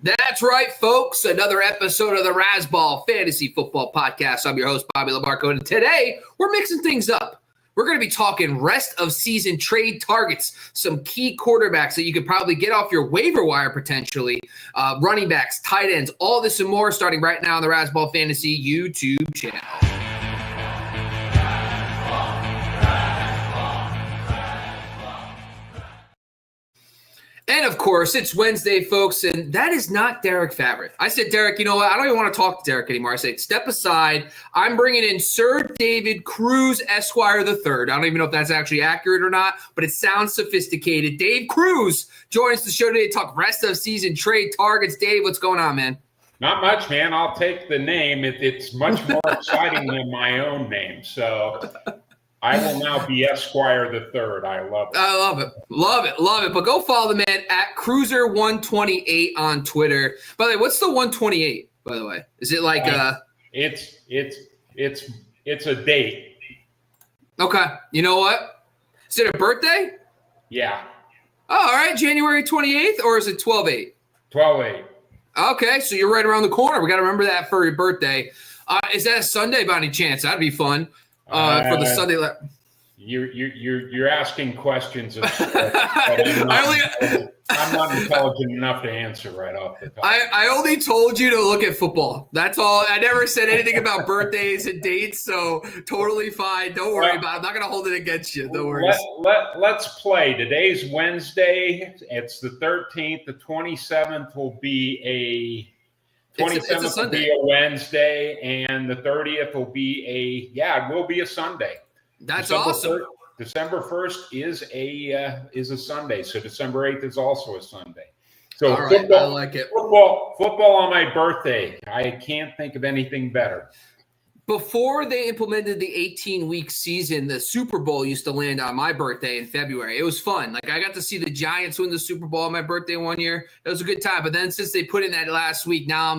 That's right, folks. Another episode of the Razzball Fantasy Football Podcast. I'm your host, Bobby LaMarco, and today we're mixing things up. We're going to be talking rest of season trade targets, some key quarterbacks that you could probably get off your waiver wire potentially, running backs, tight ends, all this and more starting right now on the Razzball Fantasy YouTube channel. And, of course, it's Wednesday, folks, and that is not Derek Favret. I said, Derek, you know what? I don't even want to talk to Derek anymore. I said, step aside. I'm bringing in Sir David Cruz, Esquire III. I don't even know if that's actually accurate or not, but it sounds sophisticated. Dave Cruz joins the show today to talk rest of season trade targets. Dave, what's going on, man? Not much, man. I'll take the name. It's much more exciting than my own name, so I will now be Esquire III. I love it. I love it. Love it. Love it. But go follow the man at Cruiser128 on Twitter. By the way, what's the 128, by the way? Is it like It's a date. Okay. You know what? Is it a birthday? Yeah. Oh, all right. January 28th, or is it 12/8? 12/8. Okay, so you're right around the corner. We got to remember that for your birthday. Is that a Sunday by any chance? That'd be fun. For the Sunday. You're asking questions that I'm not intelligent enough to answer right off the top. I only told you to look at football. That's all. I never said anything about birthdays and dates, so totally fine. Don't worry about it. I'm not going to hold it against you. Don't worry. Let's play. Today's Wednesday. It's the 13th. The 27th will be a 27th will be a Wednesday, and the 30th will be it will be a Sunday. That's awesome. December 1st is a Sunday, so December 8th is also a Sunday. So all right, I like it. Football on my birthday. I can't think of anything better. Before they implemented the 18-week season, the Super Bowl used to land on my birthday in February. It was fun. Like, I got to see the Giants win the Super Bowl on my birthday one year. It was a good time. But then since they put in that last week, now I'm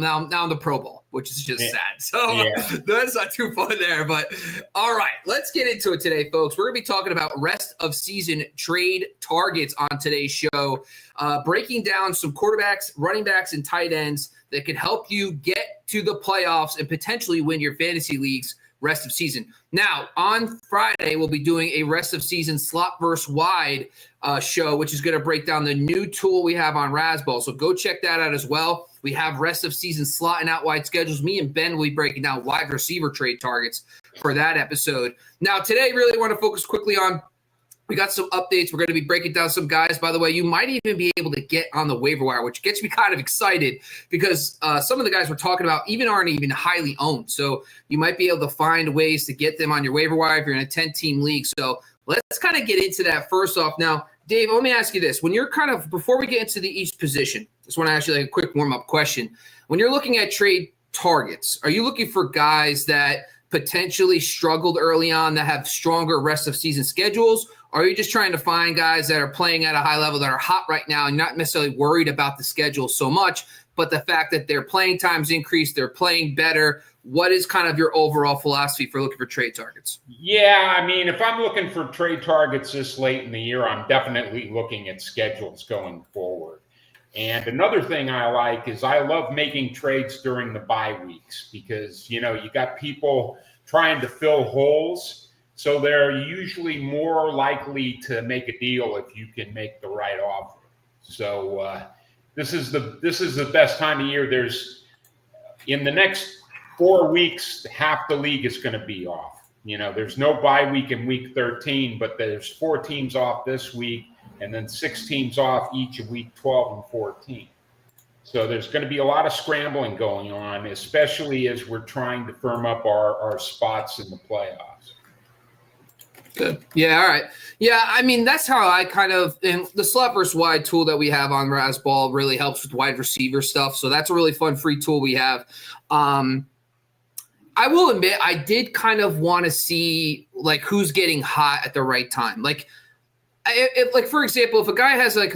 the Pro Bowl, which is just sad. So that's not too fun there. But all right, let's get into it today, folks. We're going to be talking about rest of season trade targets on today's show, breaking down some quarterbacks, running backs, and tight ends that can help you get to the playoffs and potentially win your fantasy leagues rest of season. Now, on Friday, we'll be doing a rest of season slot versus wide show, which is going to break down the new tool we have on Razzball. So go check that out as well. We have rest of season slot and out wide schedules. Me and Ben will be breaking down wide receiver trade targets for that episode. Now, today, really want to focus quickly on we got some updates. We're going to be breaking down some guys. By the way, you might even be able to get on the waiver wire, which gets me kind of excited because some of the guys we're talking about aren't even highly owned. So you might be able to find ways to get them on your waiver wire if you're in a 10-team league. So let's kind of get into that first off. Now, Dave, let me ask you this. When you're before we get into each position, just want to ask you like a quick warm-up question. When you're looking at trade targets, are you looking for guys that potentially struggled early on that have stronger rest of season schedules? Or are you just trying to find guys that are playing at a high level that are hot right now and not necessarily worried about the schedule so much, but the fact that their playing time's increased, they're playing better? What is kind of your overall philosophy for looking for trade targets? Yeah, I mean, if I'm looking for trade targets this late in the year, I'm definitely looking at schedules going forward. And another thing I like is I love making trades during the bye weeks because, you got people trying to fill holes. So they're usually more likely to make a deal if you can make the right offer. So this is the best time of year. There's in the next 4 weeks, half the league is going to be off. There's no bye week in week 13, but there's 4 teams off this week and then 6 teams off each of week 12 and 14. So there's going to be a lot of scrambling going on, especially as we're trying to firm up our spots in the playoffs. Good. Yeah, all right. Yeah, I mean, that's how I and the slot versus wide tool that we have on Razzball really helps with wide receiver stuff. So that's a really fun free tool we have. I will admit, I did kind of want to see like who's getting hot at the right time. Like, for example, if a guy has like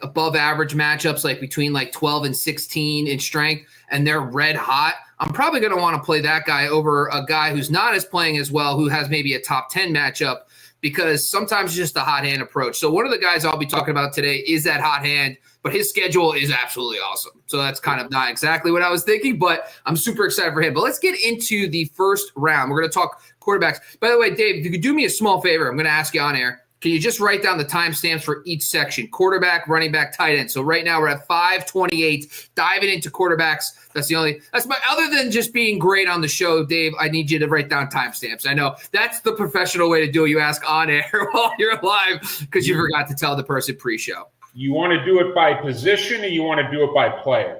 above average matchups, like between like 12 and 16 in strength, and they're red hot, I'm probably going to want to play that guy over a guy who's not as playing as well, who has maybe a top 10 matchup, because sometimes it's just a hot hand approach. So one of the guys I'll be talking about today is that hot hand but his schedule is absolutely awesome. So that's kind of not exactly what I was thinking, but I'm super excited for him. But let's get into the first round. We're going to talk quarterbacks. By the way, Dave, if you could do me a small favor, I'm going to ask you on air. Can you just write down the timestamps for each section? Quarterback, running back, tight end. So right now we're at 5:28, diving into quarterbacks. Other than just being great on the show, Dave, I need you to write down timestamps. I know that's the professional way to do it. You ask on air while you're live because you forgot to tell the person pre-show. You want to do it by position or you want to do it by player?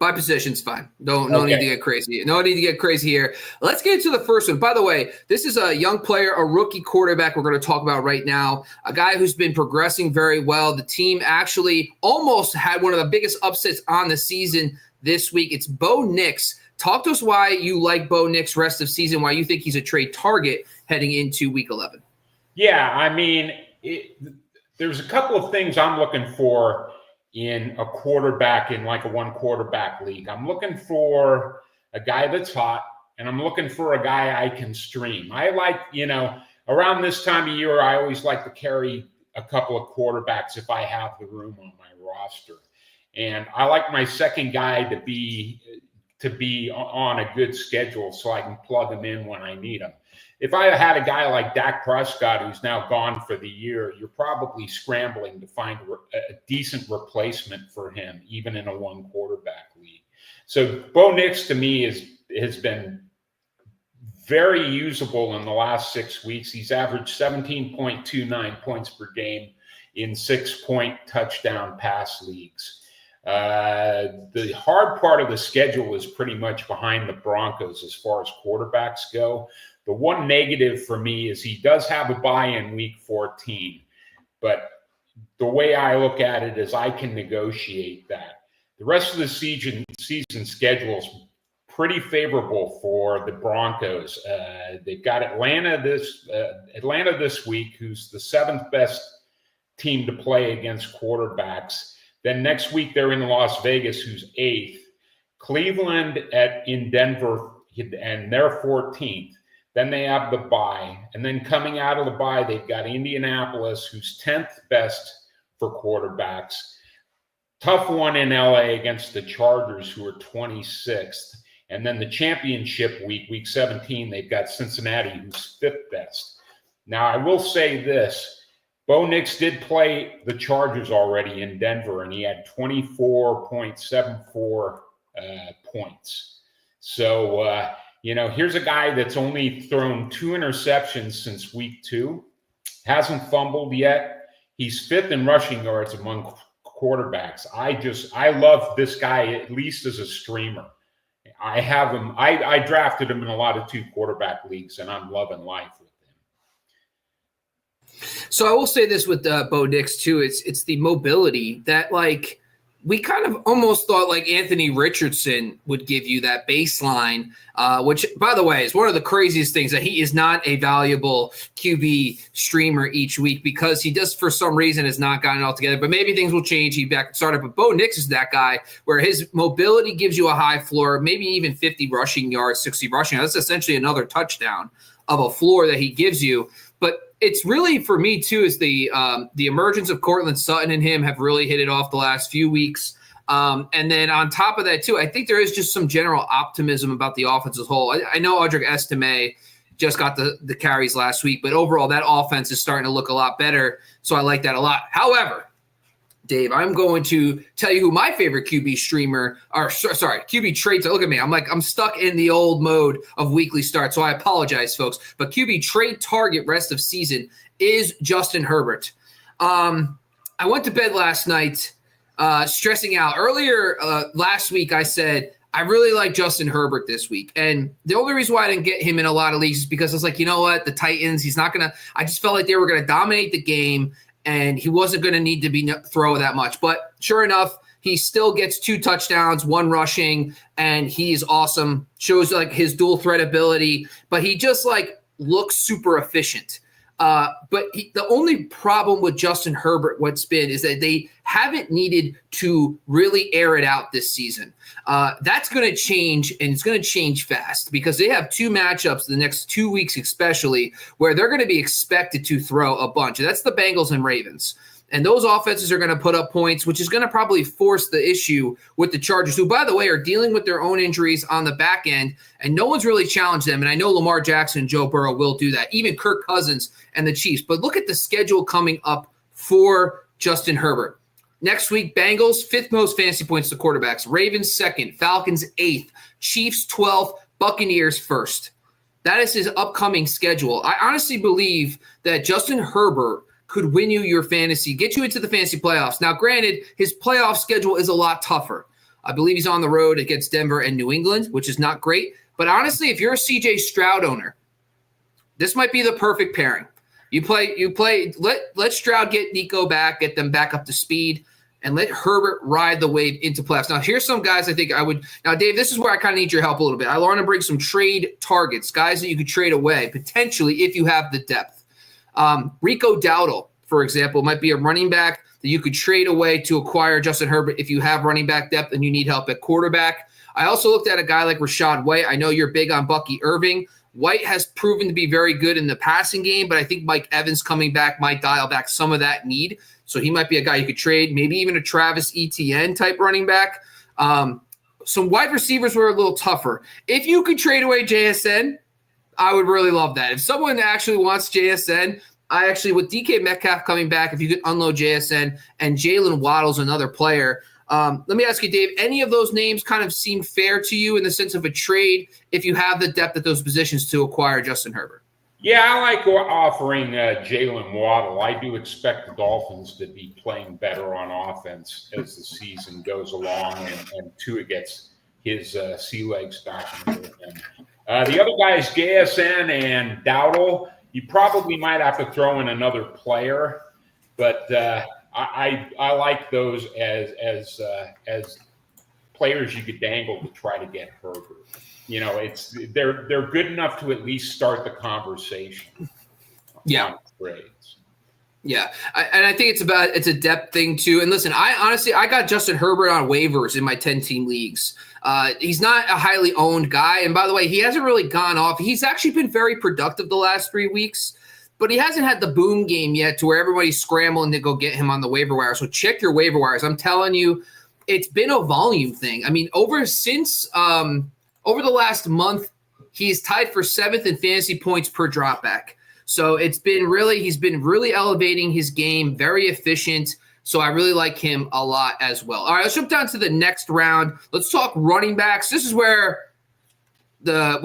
By position's fine. No need to get crazy. No need to get crazy here. Let's get into the first one. By the way, this is a young player, a rookie quarterback we're going to talk about right now, a guy who's been progressing very well. The team actually almost had one of the biggest upsets on the season this week. It's Bo Nix. Talk to us why you like Bo Nix rest of season, why you think he's a trade target heading into week 11. Yeah, I mean, there's a couple of things I'm looking for in a quarterback in like a one quarterback league. I'm looking for a guy that's hot, and I'm looking for a guy I can stream. I like, around this time of year, I always like to carry a couple of quarterbacks if I have the room on my roster. And I like my second guy to be on a good schedule so I can plug him in when I need him. If I had a guy like Dak Prescott, who's now gone for the year, you're probably scrambling to find a decent replacement for him, even in a one quarterback league. So Bo Nix to me has been very usable in the last 6 weeks. He's averaged 17.29 points per game in 6-point touchdown pass leagues. The hard part of the schedule is pretty much behind the Broncos as far as quarterbacks go. The one negative for me is he does have a bye in week 14, but the way I look at it is I can negotiate that. The rest of the season schedule is pretty favorable for the Broncos. They've got Atlanta this week, who's the 7th best team to play against quarterbacks. Then next week they're in Las Vegas, who's 8th. Cleveland in Denver, and they're 14th. Then they have the bye. And then coming out of the bye, they've got Indianapolis, who's 10th best for quarterbacks. Tough one in LA against the Chargers, who are 26th. And then the championship week 17, they've got Cincinnati, who's 5th best. Now, I will say this. Bo Nix did play the Chargers already in Denver, and he had 24.74 points. So, here's a guy that's only thrown 2 interceptions since week 2, hasn't fumbled yet. He's 5th in rushing yards among quarterbacks. I love this guy, at least as a streamer. I have him. I drafted him in a lot of 2 quarterback leagues, and I'm loving life with him. So I will say this with Bo Nix too. It's the mobility that we kind of almost thought Anthony Richardson would give you that baseline, which, by the way, is one of the craziest things, that he is not a valuable QB streamer each week because he just, for some reason, has not gotten it all together. But maybe things will change. He back started. But Bo Nix is that guy where his mobility gives you a high floor, maybe even 50 rushing yards, 60 rushing yards. That's essentially another touchdown of a floor that he gives you. But it's really, for me, too, is the emergence of Cortland Sutton and him have really hit it off the last few weeks. And then on top of that, too, I think there is just some general optimism about the offense as a whole. I know Audric Estime just got the carries last week, but overall that offense is starting to look a lot better. So I like that a lot. However, Dave, I'm going to tell you who my favorite QB QB traits are. Look at me. I'm stuck in the old mode of weekly start, so I apologize, folks. But QB trade target rest of season is Justin Herbert. I went to bed last night stressing out. Earlier last week, I said, I really like Justin Herbert this week. And the only reason why I didn't get him in a lot of leagues is because I was like, you know what? The Titans, I just felt like they were going to dominate the game, and he wasn't going to need to throw that much. But sure enough, he still gets 2 touchdowns, 1 rushing, and he's awesome. Shows his dual threat ability, but he just looks super efficient. But the only problem with Justin Herbert, what's been, is that they haven't needed to really air it out this season. That's going to change, and it's going to change fast because they have 2 matchups the next 2 weeks especially where they're going to be expected to throw a bunch. And that's the Bengals and Ravens. And those offenses are going to put up points, which is going to probably force the issue with the Chargers, who, by the way, are dealing with their own injuries on the back end, and no one's really challenged them. And I know Lamar Jackson and Joe Burrow will do that, even Kirk Cousins and the Chiefs. But look at the schedule coming up for Justin Herbert. Next week, Bengals, 5th most fantasy points to quarterbacks. Ravens, 2nd. Falcons, 8th. Chiefs, 12th. Buccaneers, 1st. That is his upcoming schedule. I honestly believe that Justin Herbert could win you your fantasy, get you into the fantasy playoffs. Now, granted, his playoff schedule is a lot tougher. I believe he's on the road against Denver and New England, which is not great. But honestly, if you're a CJ Stroud owner, this might be the perfect pairing. Let Stroud get Nico back, get them back up to speed, and let Herbert ride the wave into playoffs. Now, here's some guys I think I would – now, Dave, this is where I kind of need your help a little bit. I want to bring some trade targets, guys that you could trade away, potentially if you have the depth. Rico Dowdle, for example, might be a running back that you could trade away to acquire Justin Herbert if you have running back depth and you need help at quarterback. I also looked at a guy like Rashad White. I know you're big on Bucky Irving. White has proven to be very good in the passing game, but I think Mike Evans coming back might dial back some of that need. So he might be a guy you could trade, maybe even a Travis Etienne type running back. Some wide receivers were a little tougher. If you could trade away JSN, I would really love that. If someone actually wants JSN, with DK Metcalf coming back, if you could unload JSN and Jalen Waddle's another player. Let me ask you, Dave, any of those names kind of seem fair to you in the sense of a trade if you have the depth at those positions to acquire Justin Herbert? Yeah, I like offering Jalen Waddle. I do expect the Dolphins to be playing better on offense as the season goes along and Tua gets his sea legs back into it. The other guys, JSN and Dowdle, you probably might have to throw in another player, but I like those as players you could dangle to try to get Herbert. You know, they're good enough to at least start the conversation. Yeah. On trades. Yeah, I think it's a depth thing too. And listen, I got Justin Herbert on waivers in my 10-team leagues. He's not a highly owned guy, and by the way, he hasn't really gone off. He's actually been very productive the last 3 weeks, but he hasn't had the boom game yet to where everybody's scrambling to go get him on the waiver wire. So check your waiver wires. I'm telling you, it's been a volume thing. I mean, over the last month, he's tied for 7th in fantasy points per dropback. So he's been really elevating his game, very efficient. So I really like him a lot as well. All right, let's jump down to the next round. Let's talk running backs. This is where the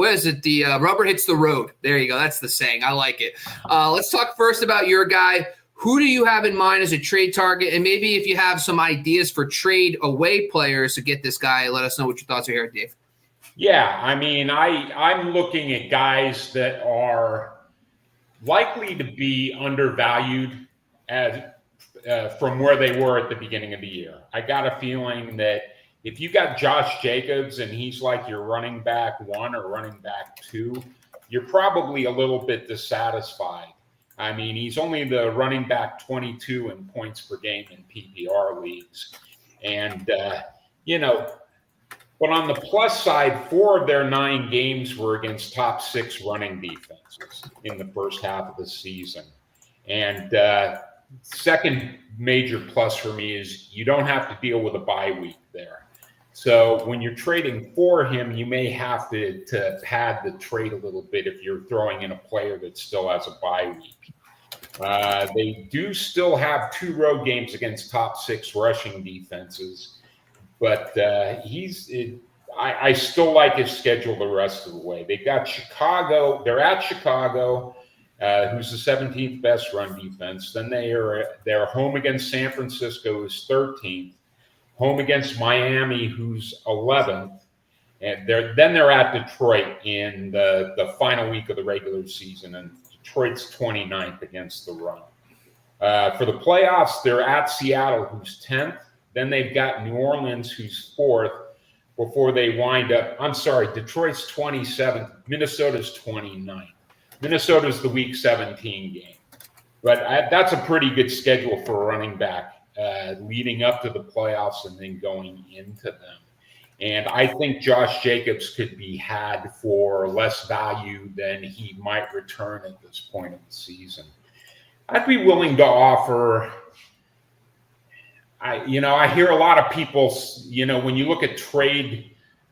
rubber hits the road. There you go. That's the saying. I like it. Let's talk first about your guy. Who do you have in mind as a trade target? And maybe if you have some ideas for trade away players to get this guy, let us know what your thoughts are here, Dave. Yeah, I mean, I'm looking at guys that are likely to be undervalued from where they were at the beginning of the year. I got a feeling that if you got Josh Jacobs and he's like your running back 1 or running back 2, you're probably a little bit dissatisfied. I mean, he's only the running back 22 in points per game in PPR leagues. And, but on the plus side, 4 of their 9 games were against top 6 running defenses in the first half of the season. And second major plus for me is you don't have to deal with a bye week there. So when you're trading for him, you may have to pad the trade a little bit if you're throwing in a player that still has a bye week. They do still have 2 road games against top 6 rushing defenses. But I still like his schedule the rest of the way. They've got Chicago. They're at Chicago, who's the 17th best run defense. Then they're home against San Francisco, who's 13th. Home against Miami, who's 11th. And then they're at Detroit in the final week of the regular season, and Detroit's 29th against the run. For the playoffs, they're at Seattle, who's 10th. Then they've got New Orleans, who's 4th, before they wind up. I'm sorry, Detroit's 27th. Minnesota's 29th. Minnesota's the Week 17 game. But that's a pretty good schedule for a running back leading up to the playoffs and then going into them. And I think Josh Jacobs could be had for less value than he might return at this point of the season. I'd be willing to offer I hear a lot of people, when you look at trade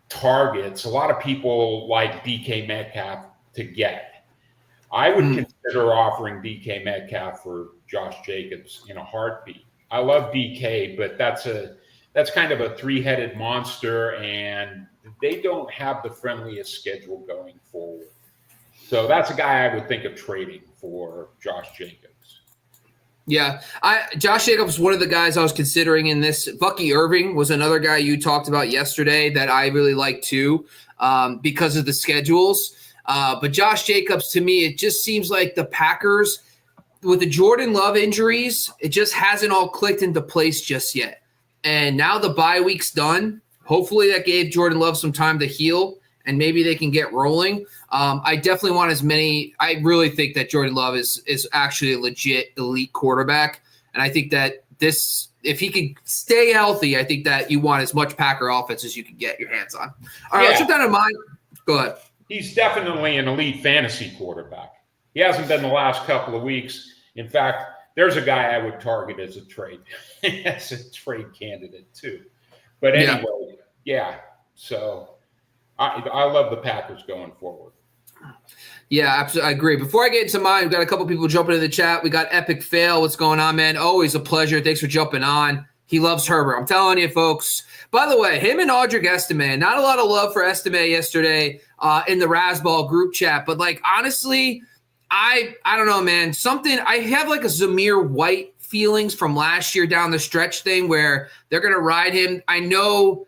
targets, a lot of people like DK Metcalf to get. I would consider offering DK Metcalf for Josh Jacobs in a heartbeat. I love DK, but that's kind of a three-headed monster, and they don't have the friendliest schedule going forward. So that's a guy I would think of trading for Josh Jacobs. Yeah, Josh Jacobs, one of the guys I was considering in this. Bucky Irving was another guy you talked about yesterday that I really like too, because of the schedules. But Josh Jacobs, to me, it just seems like the Packers, with the Jordan Love injuries, it just hasn't all clicked into place just yet. And now the bye week's done. Hopefully that gave Jordan Love some time to heal, and maybe they can get rolling. I definitely want as many. I really think that Jordan Love is actually a legit elite quarterback. And I think that if he can stay healthy, I think that you want as much Packer offense as you can get your hands on. All right, let's put that in mind. Go ahead. He's definitely an elite fantasy quarterback. He hasn't been the last couple of weeks. In fact, there's a guy I would target as a trade candidate too. But anyway, so I love the Packers going forward. Yeah, absolutely. I agree. Before I get into mine, we've got a couple people jumping in the chat. We got Epic Fail. What's going on, man? Always a pleasure. Thanks for jumping on. He loves Herbert. I'm telling you, folks. By the way, him and Audric Estime, not a lot of love for Estime yesterday in the Razzball group chat. But, honestly, I don't know, man. I have a Zamir White feelings from last year down the stretch thing where they're going to ride him. I know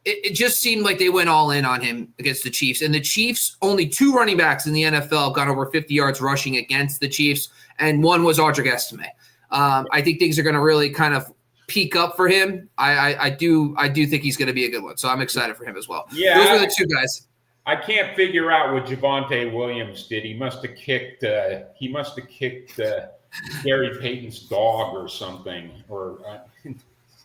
it just seemed like they went all in on him against the Chiefs. And the Chiefs, only 2 running backs in the NFL have gone over 50 yards rushing against the Chiefs, and one was Audric Estime. I think things are going to really kind of peak up for him. I do think he's going to be a good one, so I'm excited for him as well. Yeah, those are the 2 guys. I can't figure out what Javonte Williams did. He must have kicked Gary Payton's dog or something, or.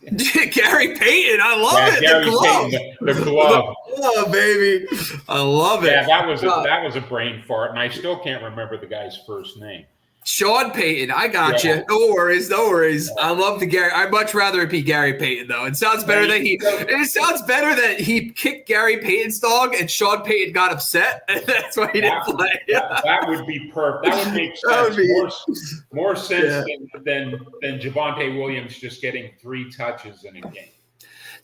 Gary Payton, I love it. Gary Payton, the glove. Oh, baby. I love it. Yeah, that was a brain fart, and I still can't remember the guy's first name. Sean Payton, I got you. No worries. I love the Gary. I'd much rather it be Gary Payton though. It sounds better that he kicked Gary Payton's dog and Sean Payton got upset, and that's why he didn't play. That would be perfect. That would make sense. More sense than Javonte Williams just getting 3 touches in a game.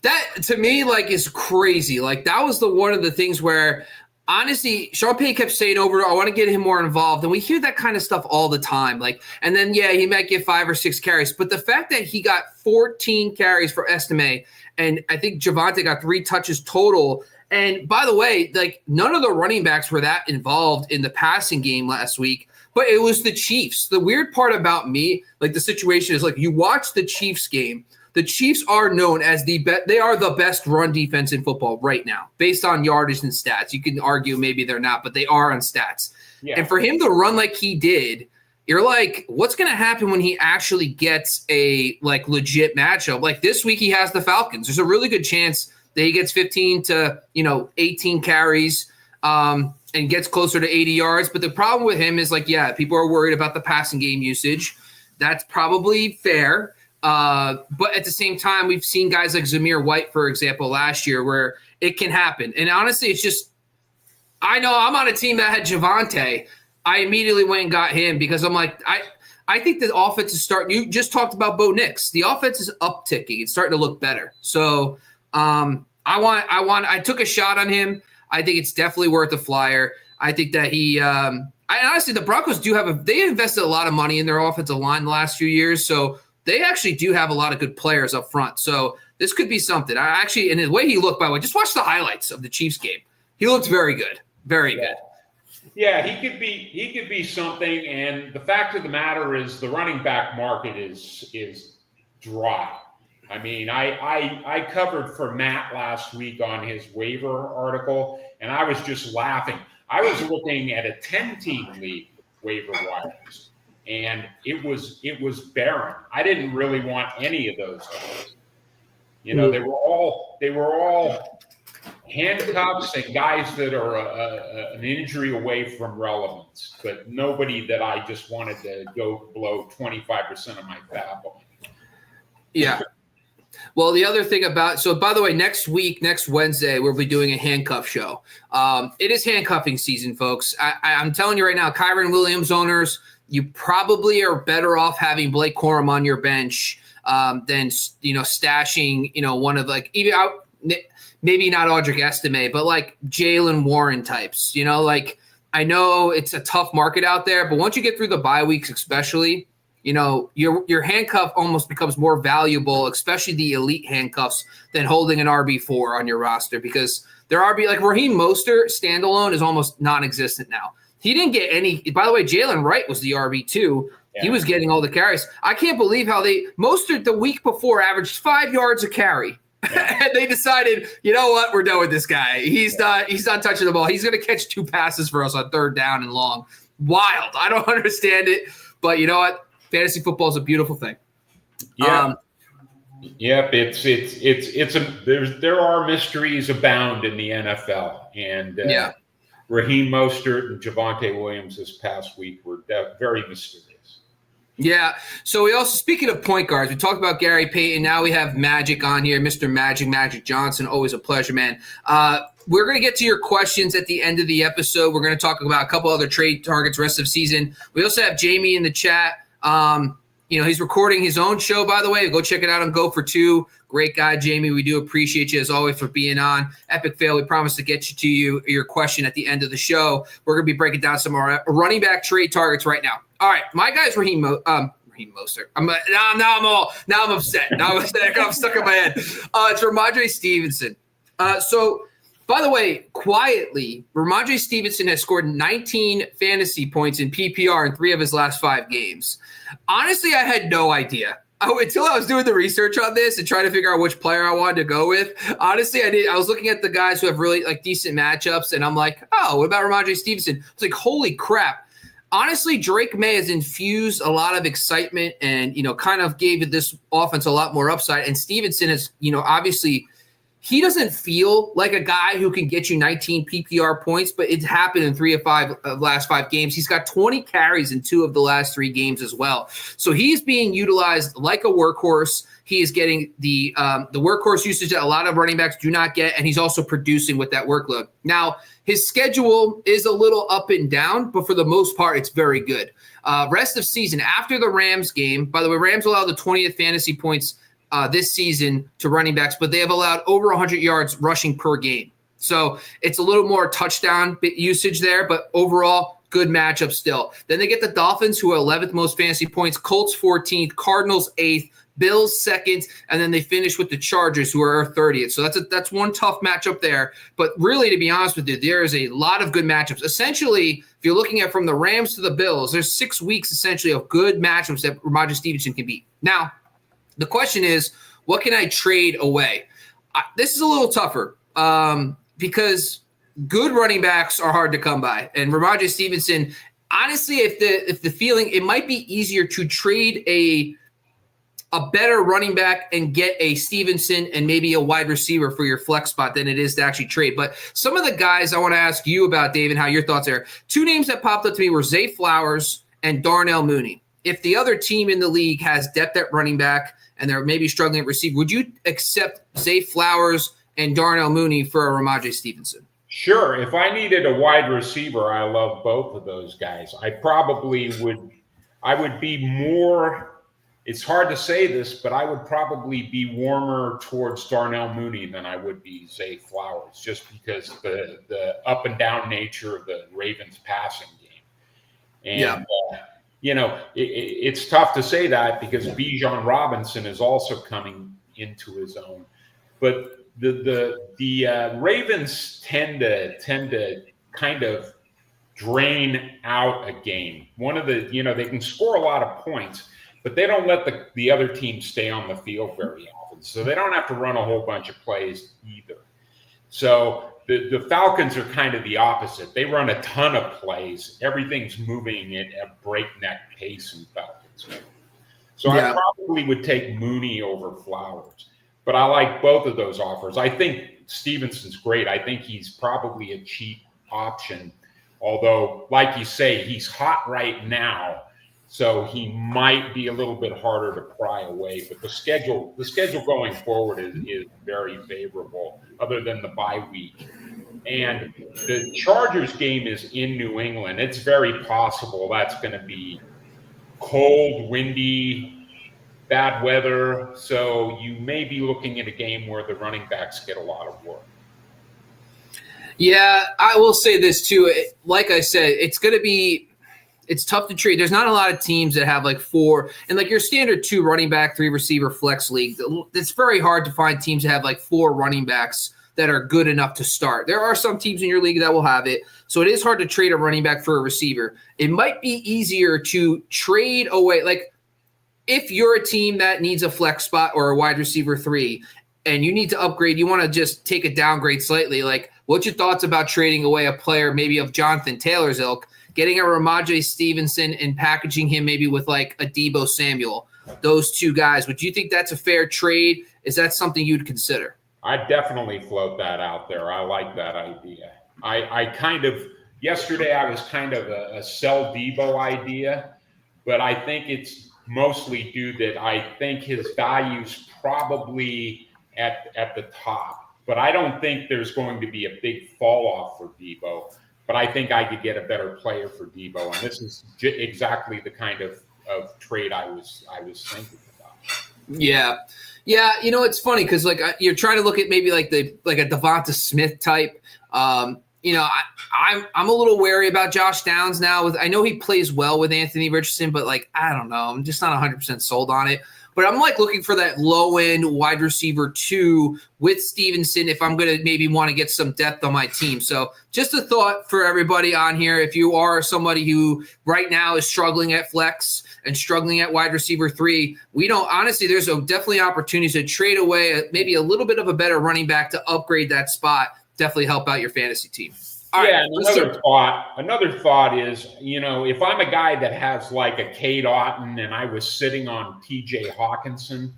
That to me is crazy. That was one of the things where. Honestly, Sean Payton kept saying over, I want to get him more involved. And we hear that kind of stuff all the time. And then, he might get 5 or 6 carries. But the fact that he got 14 carries for Estime, and I think Javonte got 3 touches total. And by the way, none of the running backs were that involved in the passing game last week. But it was the Chiefs. The weird part about me, the situation is you watch the Chiefs game. The Chiefs are known as they are the best run defense in football right now, based on yardage and stats. You can argue maybe they're not, but they are on stats. Yeah. And for him to run like he did, you're what's going to happen when he actually gets a legit matchup? This week he has the Falcons. There's a really good chance that he gets 15 to 18 carries and gets closer to 80 yards. But the problem with him is people are worried about the passing game usage. That's probably fair. But at the same time, we've seen guys like Zamir White, for example, last year where it can happen. And honestly, it's just I know I'm on a team that had Javonte. I immediately went and got him because I'm I think the offense is starting. You just talked about Bo Nix. The offense is upticking. It's starting to look better. So I took a shot on him. I think it's definitely worth a flyer. I think that honestly, the Broncos they invested a lot of money in their offensive line the last few years. So they actually do have a lot of good players up front. So this could be something. And the way he looked, by the way, just watch the highlights of the Chiefs game. He looked very good. Very good. Yeah, he could be something. And the fact of the matter is the running back market is dry. I mean, I covered for Matt last week on his waiver article, and I was just laughing. I was looking at a 10-team league waiver wires. And it was barren. I didn't really want any of those guys. They were all handcuffs and guys that are an injury away from relevance, but nobody that I just wanted to go below 25% of my fab on. Yeah. Well, the other thing by the way, next Wednesday, we'll be doing a handcuff show. It is handcuffing season, folks. I'm telling you right now, Kyron Williams owners, you probably are better off having Blake Corum on your bench than, stashing, one of even out. Maybe not Audric Estime, but like Jalen Warren types, I know it's a tough market out there, but once you get through the bye weeks, especially, your handcuff almost becomes more valuable, especially the elite handcuffs, than holding an RB4 on your roster, because their RB, like Raheem Mostert standalone, is almost non-existent now. He didn't get any. By the way, Jalen Wright was the RB2. Yeah. He was getting all the carries. I can't believe how Mostert the week before averaged 5 yards a carry. And they decided, you know what, we're done with this guy. He's not touching the ball. He's going to catch 2 passes for us on 3rd down and long. Wild. I don't understand it, but you know what? Fantasy football is a beautiful thing. Yeah. Yep. There are mysteries abound in the NFL, and Raheem Mostert and Javonte Williams this past week were very mysterious. Yeah. So we also, speaking of point guards, we talked about Gary Payton. Now we have Magic on here, Mr. Magic Johnson. Always a pleasure, man. We're going to get to your questions at the end of the episode. We're going to talk about a couple other trade targets rest of season. We also have Jamie in the chat. He's recording his own show, by the way. Go check it out on Go for Two. Great guy, Jamie. We do appreciate you, as always, for being on. Epic Fail, we promise to get your question at the end of the show. We're going to be breaking down some more running back trade targets right now. All right, my guy's Raheem Mostert. I'm upset. Now I'm upset. I'm stuck in my head. It's Ramondre Stevenson. By the way, quietly, Ramondre Stevenson has scored 19 fantasy points in PPR in 3 of his last 5 games. Honestly, I had no idea. Until I was doing the research on this and trying to figure out which player I wanted to go with. Honestly, I was looking at the guys who have really decent matchups, and I'm like, oh, what about Ramondre Stevenson? It's like, holy crap. Honestly, Drake May has infused a lot of excitement and, kind of gave this offense a lot more upside. And Stevenson has, obviously, he doesn't feel like a guy who can get you 19 PPR points, but it's happened in 3 of last 5 games. He's got 20 carries in 2 of the last 3 games as well. So he's being utilized like a workhorse. He is getting the workhorse usage that a lot of running backs do not get, and he's also producing with that workload. Now, his schedule is a little up and down, but for the most part, it's very good. Rest of season, after the Rams game, by the way, Rams allowed the 20th fantasy points this season to running backs, but they have allowed over 100 yards rushing per game. So it's a little more touchdown usage there, but overall, good matchup still. Then they get the Dolphins, who are 11th most fantasy points, Colts 14th, Cardinals 8th, Bills 2nd, and then they finish with the Chargers, who are 30th. So that's one tough matchup there. But really, to be honest with you, there is a lot of good matchups. Essentially, if you're looking at from the Rams to the Bills, there's 6 weeks essentially of good matchups that Ramondre Stevenson can beat. Now, the question is, what can I trade away? This is a little tougher because good running backs are hard to come by. And Ramondre Stevenson, honestly, if the feeling, it might be easier to trade a better running back and get a Stevenson and maybe a wide receiver for your flex spot than it is to actually trade. But some of the guys I want to ask you about, Dave, and how your thoughts are. 2 names that popped up to me were Zay Flowers and Darnell Mooney. If the other team in the league has depth at running back and they're maybe struggling at receiver, would you accept Zay Flowers and Darnell Mooney for a Ramondre Stevenson? Sure. If I needed a wide receiver, I love both of those guys. I would be more, it's hard to say this, but I would probably be warmer towards Darnell Mooney than I would be Zay Flowers, just because the up and down nature of the Ravens passing game. And, it's tough to say that because Bijan Robinson is also coming into his own. But the Ravens tend to kind of drain out a game. They can score a lot of points, but they don't let the other team stay on the field very often. So they don't have to run a whole bunch of plays either. So the Falcons are kind of the opposite. They run a ton of plays. Everything's moving at a breakneck pace in Falcons. So I probably would take Mooney over Flowers. But I like both of those offers. I think Stevenson's great. I think he's probably a cheap option. Although, like you say, he's hot right now. So he might be a little bit harder to pry away, but the schedule going forward is very favorable, other than the bye week. And the Chargers game is in New England. It's very possible that's going to be cold, windy, bad weather. So you may be looking at a game where the running backs get a lot of work. Yeah, I will say this too. Like I said, it's tough to trade. There's not a lot of teams that have like 4 and like your standard 2 running back, 3 receiver flex league. It's very hard to find teams that have like 4 running backs that are good enough to start. There are some teams in your league that will have it. So it is hard to trade a running back for a receiver. It might be easier to trade away. Like if you're a team that needs a flex spot or a wide receiver 3 and you need to upgrade, you want to just take a downgrade slightly. Like what's your thoughts about trading away a player maybe of Jonathan Taylor's ilk, getting a Ramondre Stevenson and packaging him maybe with like a Deebo Samuel, those 2 guys? Would you think that's a fair trade? Is that something you'd consider? I definitely float that out there. I like that idea. Yesterday I was kind of a sell Deebo idea, but I think it's mostly due that I think his value's probably at the top. But I don't think there's going to be a big fall off for Deebo. But I think I could get a better player for Deebo, and this is exactly the kind of trade I was thinking about. Yeah. It's funny because like you're trying to look at maybe like a Devonta Smith type. I'm a little wary about Josh Downs now. I know he plays well with Anthony Richardson, but like I don't know, I'm just not 100% sold on it. But I'm like looking for that low end wide receiver 2 with Stevenson if I'm going to maybe want to get some depth on my team. So just a thought for everybody on here. If you are somebody who right now is struggling at flex and struggling at wide receiver 3, there's definitely opportunities to trade away maybe a little bit of a better running back to upgrade that spot. Definitely help out your fantasy team. All right, another thought is, if I'm a guy that has like a Cade Otton and I was sitting on TJ Hawkinson,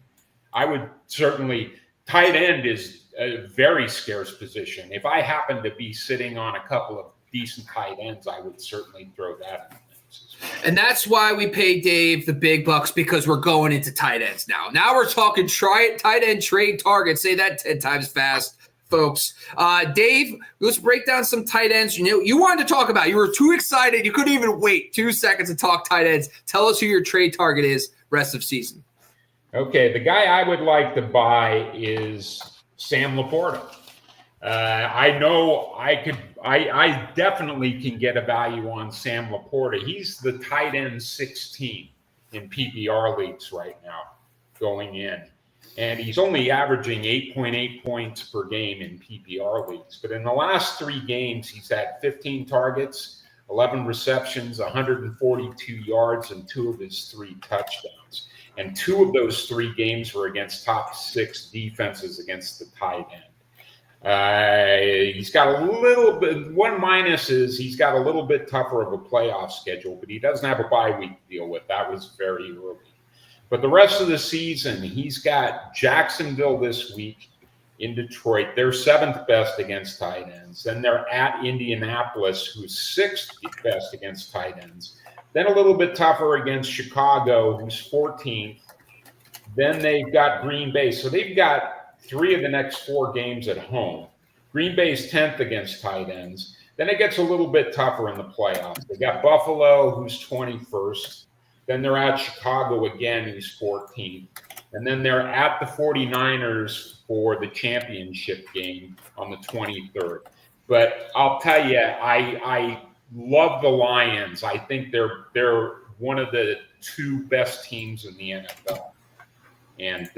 I would certainly – tight end is a very scarce position. If I happen to be sitting on a couple of decent tight ends, I would certainly throw that in the mix as well. And that's why we pay Dave the big bucks, because we're going into tight ends now. Now we're talking tight end trade targets. Say that 10 times fast. Folks, Dave, let's break down some tight ends. You wanted to talk about. You were too excited. You couldn't even wait 2 seconds to talk tight ends. Tell us who your trade target is rest of season. Okay, the guy I would like to buy is Sam Laporta. I know I definitely can get a value on Sam Laporta. He's the tight end 16 in PPR leagues right now going in. And he's only averaging 8.8 points per game in PPR leagues. But in the last 3 games, he's had 15 targets, 11 receptions, 142 yards, and 2 of his 3 touchdowns. And 2 of those 3 games were against top 6 defenses against the tight end. He's got a little bit – one minus is he's got a little bit tougher of a playoff schedule, but he doesn't have a bye week to deal with. That was very early. But the rest of the season, he's got Jacksonville this week in Detroit. They're 7th best against tight ends. Then they're at Indianapolis, who's 6th best against tight ends. Then a little bit tougher against Chicago, who's 14th. Then they've got Green Bay. So they've got 3 of the next 4 games at home. Green Bay's 10th against tight ends. Then it gets a little bit tougher in the playoffs. They got Buffalo, who's 21st. Then they're at Chicago again, who's 14th. And then they're at the 49ers for the championship game on the 23rd. But I'll tell you, I love the Lions. I think they're one of the 2 best teams in the NFL. And,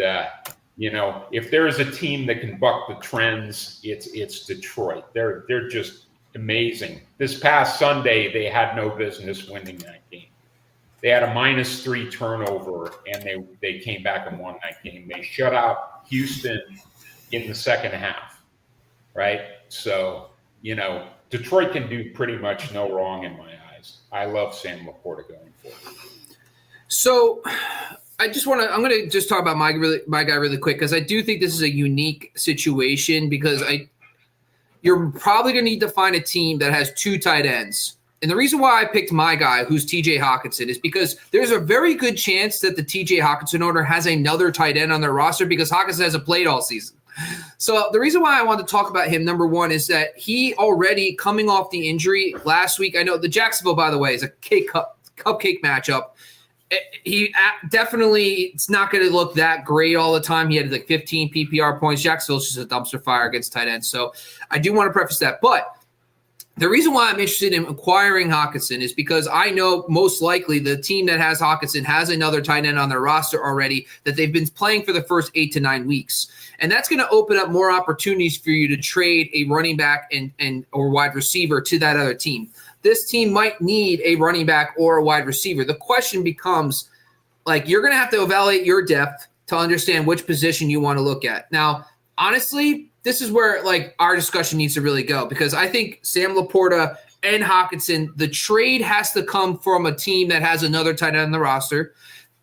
if there's a team that can buck the trends, it's Detroit. They're just amazing. This past Sunday, they had no business winning that game. They had a -3 turnover, and they came back and won that game. They shut out Houston in the second half, right? So, Detroit can do pretty much no wrong in my eyes. I love Sam Laporta going forward. So I'm going to just talk about my guy really quick, because I do think this is a unique situation, because you're probably going to need to find a team that has 2 tight ends And the reason why I picked my guy, who's TJ Hawkinson, is because there's a very good chance that the TJ Hawkinson owner has another tight end on their roster because Hawkinson hasn't played all season. So the reason why I wanted to talk about him, number one, is that he already coming off the injury last week. I know the Jacksonville, by the way, is a cupcake matchup. He definitely, it's not going to look that great all the time. He had like 15 PPR points. Jacksonville's just a dumpster fire against tight ends. So I do want to preface that. But the reason why I'm interested in acquiring Hawkinson is because I know most likely the team that has Hawkinson has another tight end on their roster already that they've been playing for the first 8 to 9 weeks. And that's going to open up more opportunities for you to trade a running back and or wide receiver to that other team. This team might need a running back or a wide receiver. The question becomes, like, you're going to have to evaluate your depth to understand which position you want to look at. Now, honestly, this is where like our discussion needs to really go because I think Sam Laporta and Hawkinson, the trade has to come from a team that has another tight end on the roster.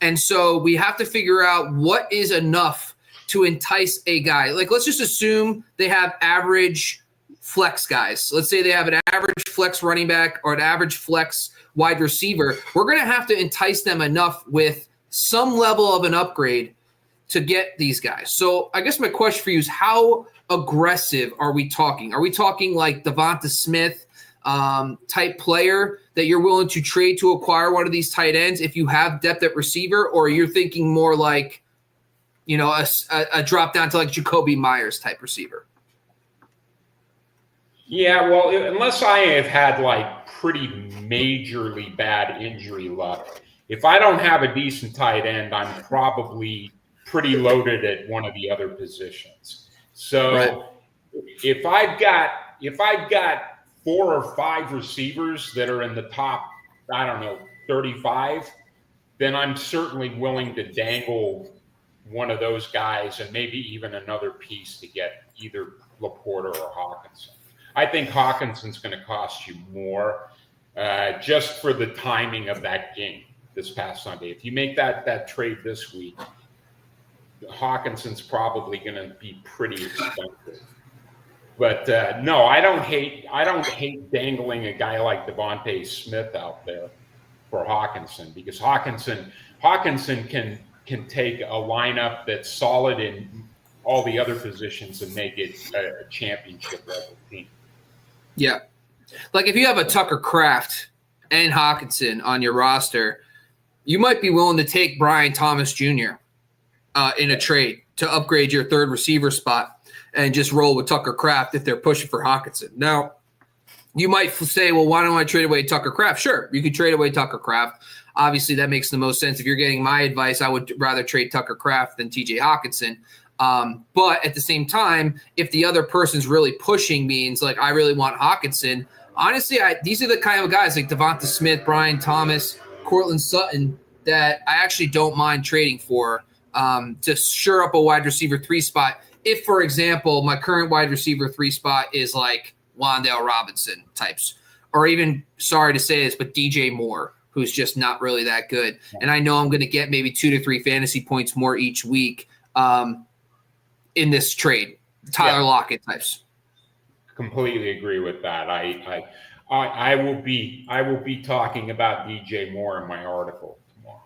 And so we have to figure out what is enough to entice a guy. Like, let's just assume they have average flex guys. Let's say they have an average flex running back or an average flex wide receiver. We're going to have to entice them enough with some level of an upgrade to get these guys. So I guess my question for you is, how aggressive are we talking? Are we talking like Devonta Smith type player that you're willing to trade to acquire one of these tight ends if you have depth at receiver, or you're thinking more like, you know, a drop down to like Jacoby Myers type receiver? Yeah, well, unless I have had like pretty majorly bad injury luck, if I don't have a decent tight end, I'm probably pretty loaded at one of the other positions. So right. if I've got 4 or 5 receivers that are in the top, I don't know, 35, then I'm certainly willing to dangle one of those guys and maybe even another piece to get either Laporta or Hawkinson. I think Hawkinson's going to cost you more just for the timing of that game this past Sunday. If you make that trade this week, Hawkinson's probably going to be pretty expensive. But no, I don't hate dangling a guy like Devonta Smith out there for Hawkinson, because Hawkinson can take a lineup that's solid in all the other positions and make it a championship level team. Yeah. Like if you have a Tucker Kraft and Hawkinson on your roster, you might be willing to take Brian Thomas Jr. In a trade to upgrade your third receiver spot and just roll with Tucker Kraft if they're pushing for Hawkinson. Now, you might say, well, why don't I trade away Tucker Kraft? Sure, you could trade away Tucker Kraft. Obviously, that makes the most sense. If you're getting my advice, I would rather trade Tucker Kraft than TJ Hawkinson. But at the same time, if the other person's really pushing means like I really want Hawkinson, honestly, these are the kind of guys like Devonta Smith, Brian Thomas, Cortland Sutton that I actually don't mind trading for to shore up a wide receiver 3 spot. If, for example, my current wide receiver 3 spot is like Wan'Dale Robinson types, or even, sorry to say this, but DJ Moore, who's just not really that good. And I know I'm going to get maybe 2 to 3 fantasy points more each week in this trade. Tyler Lockett types. Completely agree with that. I will be talking about DJ Moore in my article tomorrow.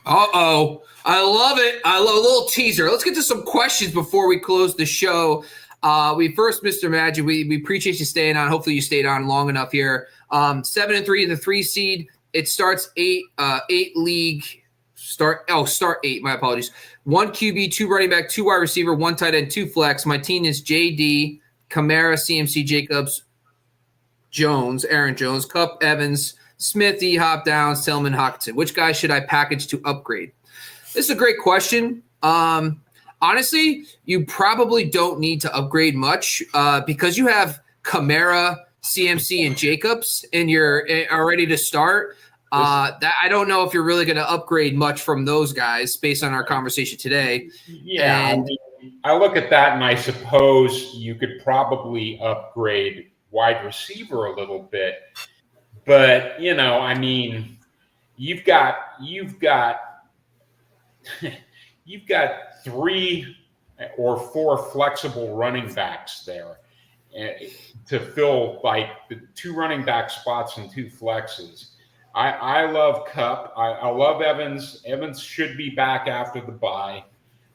Uh-oh. I love it. I love a little teaser. Let's get to some questions before we close the show. Mr. Magic, we appreciate you staying on. Hopefully you stayed on long enough here. 7-3 the 3 seed. It starts 8 league. Start 8. My apologies. 1 QB, 2 running back, 2 wide receiver, 1 tight end, 2 flex. My team is JD, Kamara, CMC, Jacobs, Jones, Aaron Jones, Kupp, Evans, Smith, E-Hop, Downs, Tillman, Hawkinson. Which guy should I package to upgrade? This is a great question. Honestly, you probably don't need to upgrade much because you have Kamara, CMC, and Jacobs, and you're ready to start. That I don't know if you're really going to upgrade much from those guys based on our conversation today. Yeah, and I look at that and I suppose you could probably upgrade wide receiver a little bit, but you've got 3 or 4 flexible running backs there, to fill like the 2 running back spots and 2 flexes. I love Kupp. I love Evans. Evans should be back after the bye.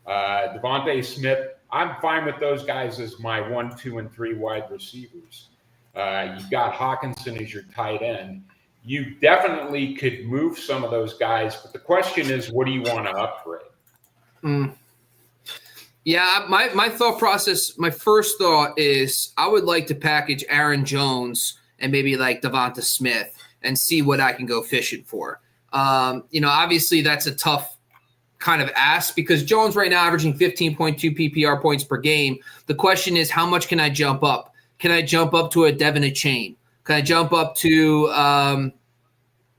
Devontae Smith, I'm fine with those guys as my 1, 2, and 3 wide receivers. You've got Hawkinson as your tight end. You definitely could move some of those guys, but the question is, what do you want to upgrade? Yeah, my thought process, my first thought is I would like to package Aaron Jones and maybe like Devonta Smith and see what I can go fishing for. Obviously that's a tough kind of ask because Jones right now averaging 15.2 PPR points per game. The question is, how much can I jump up? Can I jump up to a Devin Achane? Can I jump up to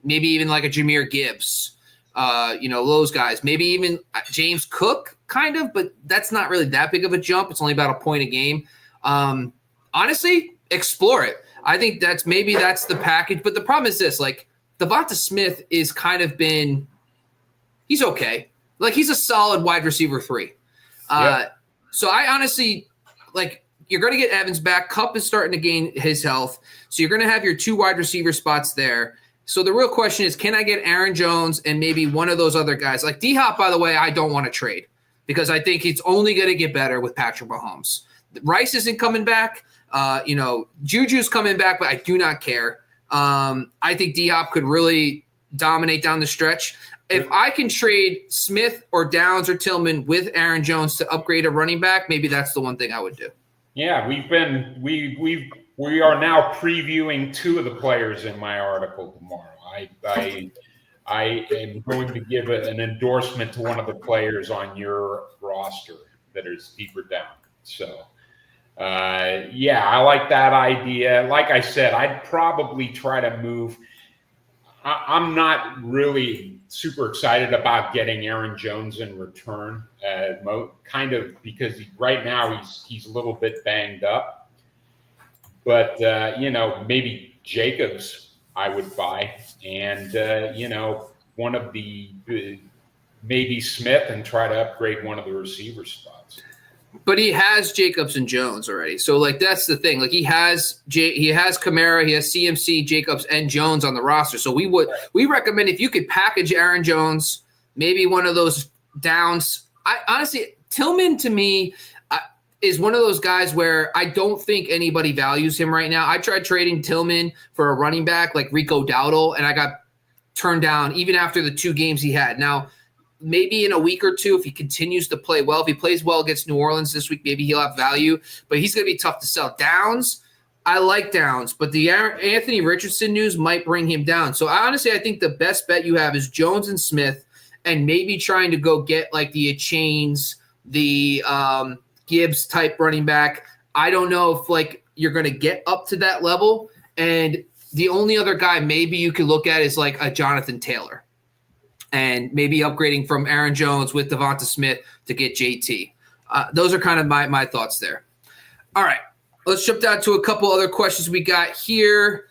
maybe even like a Jahmyr Gibbs? Those guys. Maybe even James Cook, kind of, but that's not really that big of a jump. It's only about a point a game. Honestly, explore it. I think that's the package. But the problem is this, like, Devonta Smith is kind of been – he's okay. Like, he's a solid wide receiver 3. So I honestly – like, you're going to get Evans back. Kupp is starting to gain his health. So you're going to have your 2 wide receiver spots there. So the real question is, can I get Aaron Jones and maybe one of those other guys? Like D-Hop, by the way, I don't want to trade because I think it's only going to get better with Patrick Mahomes. Rice isn't coming back. Juju's coming back, but I do not care. I think D-Hop could really dominate down the stretch. If I can trade Smith or Downs or Tillman with Aaron Jones to upgrade a running back, maybe that's the one thing I would do. Yeah, we are now previewing 2 of the players in my article tomorrow. I am going to give an endorsement to one of the players on your roster that is deeper down. So, I like that idea. Like I said, I'd probably try to move. I'm not really super excited about getting Aaron Jones in return, kind of because right now he's a little bit banged up. But, maybe Jacobs I would buy and, one of the maybe Smith and try to upgrade one of the receiver spots. But he has Jacobs and Jones already. So, like, that's the thing. Like, he has Kamara, he has CMC, Jacobs, and Jones on the roster. So we recommend if you could package Aaron Jones, maybe one of those Downs. Honestly, Tillman to me is one of those guys where I don't think anybody values him right now. I tried trading Tillman for a running back like Rico Dowdle, and I got turned down even after the 2 games he had. Now, maybe in a week or 2, if he continues to play well, if he plays well against New Orleans this week, maybe he'll have value, but he's going to be tough to sell. Downs, I like Downs, but the Anthony Richardson news might bring him down. So I think the best bet you have is Jones and Smith and maybe trying to go get like the Achanes, the Gibbs type running back. I don't know if like you're going to get up to that level. And the only other guy maybe you could look at is like a Jonathan Taylor. And maybe upgrading from Aaron Jones with Devonta Smith to get JT. Those are kind of my thoughts there. All right, let's jump down to a couple other questions we got here.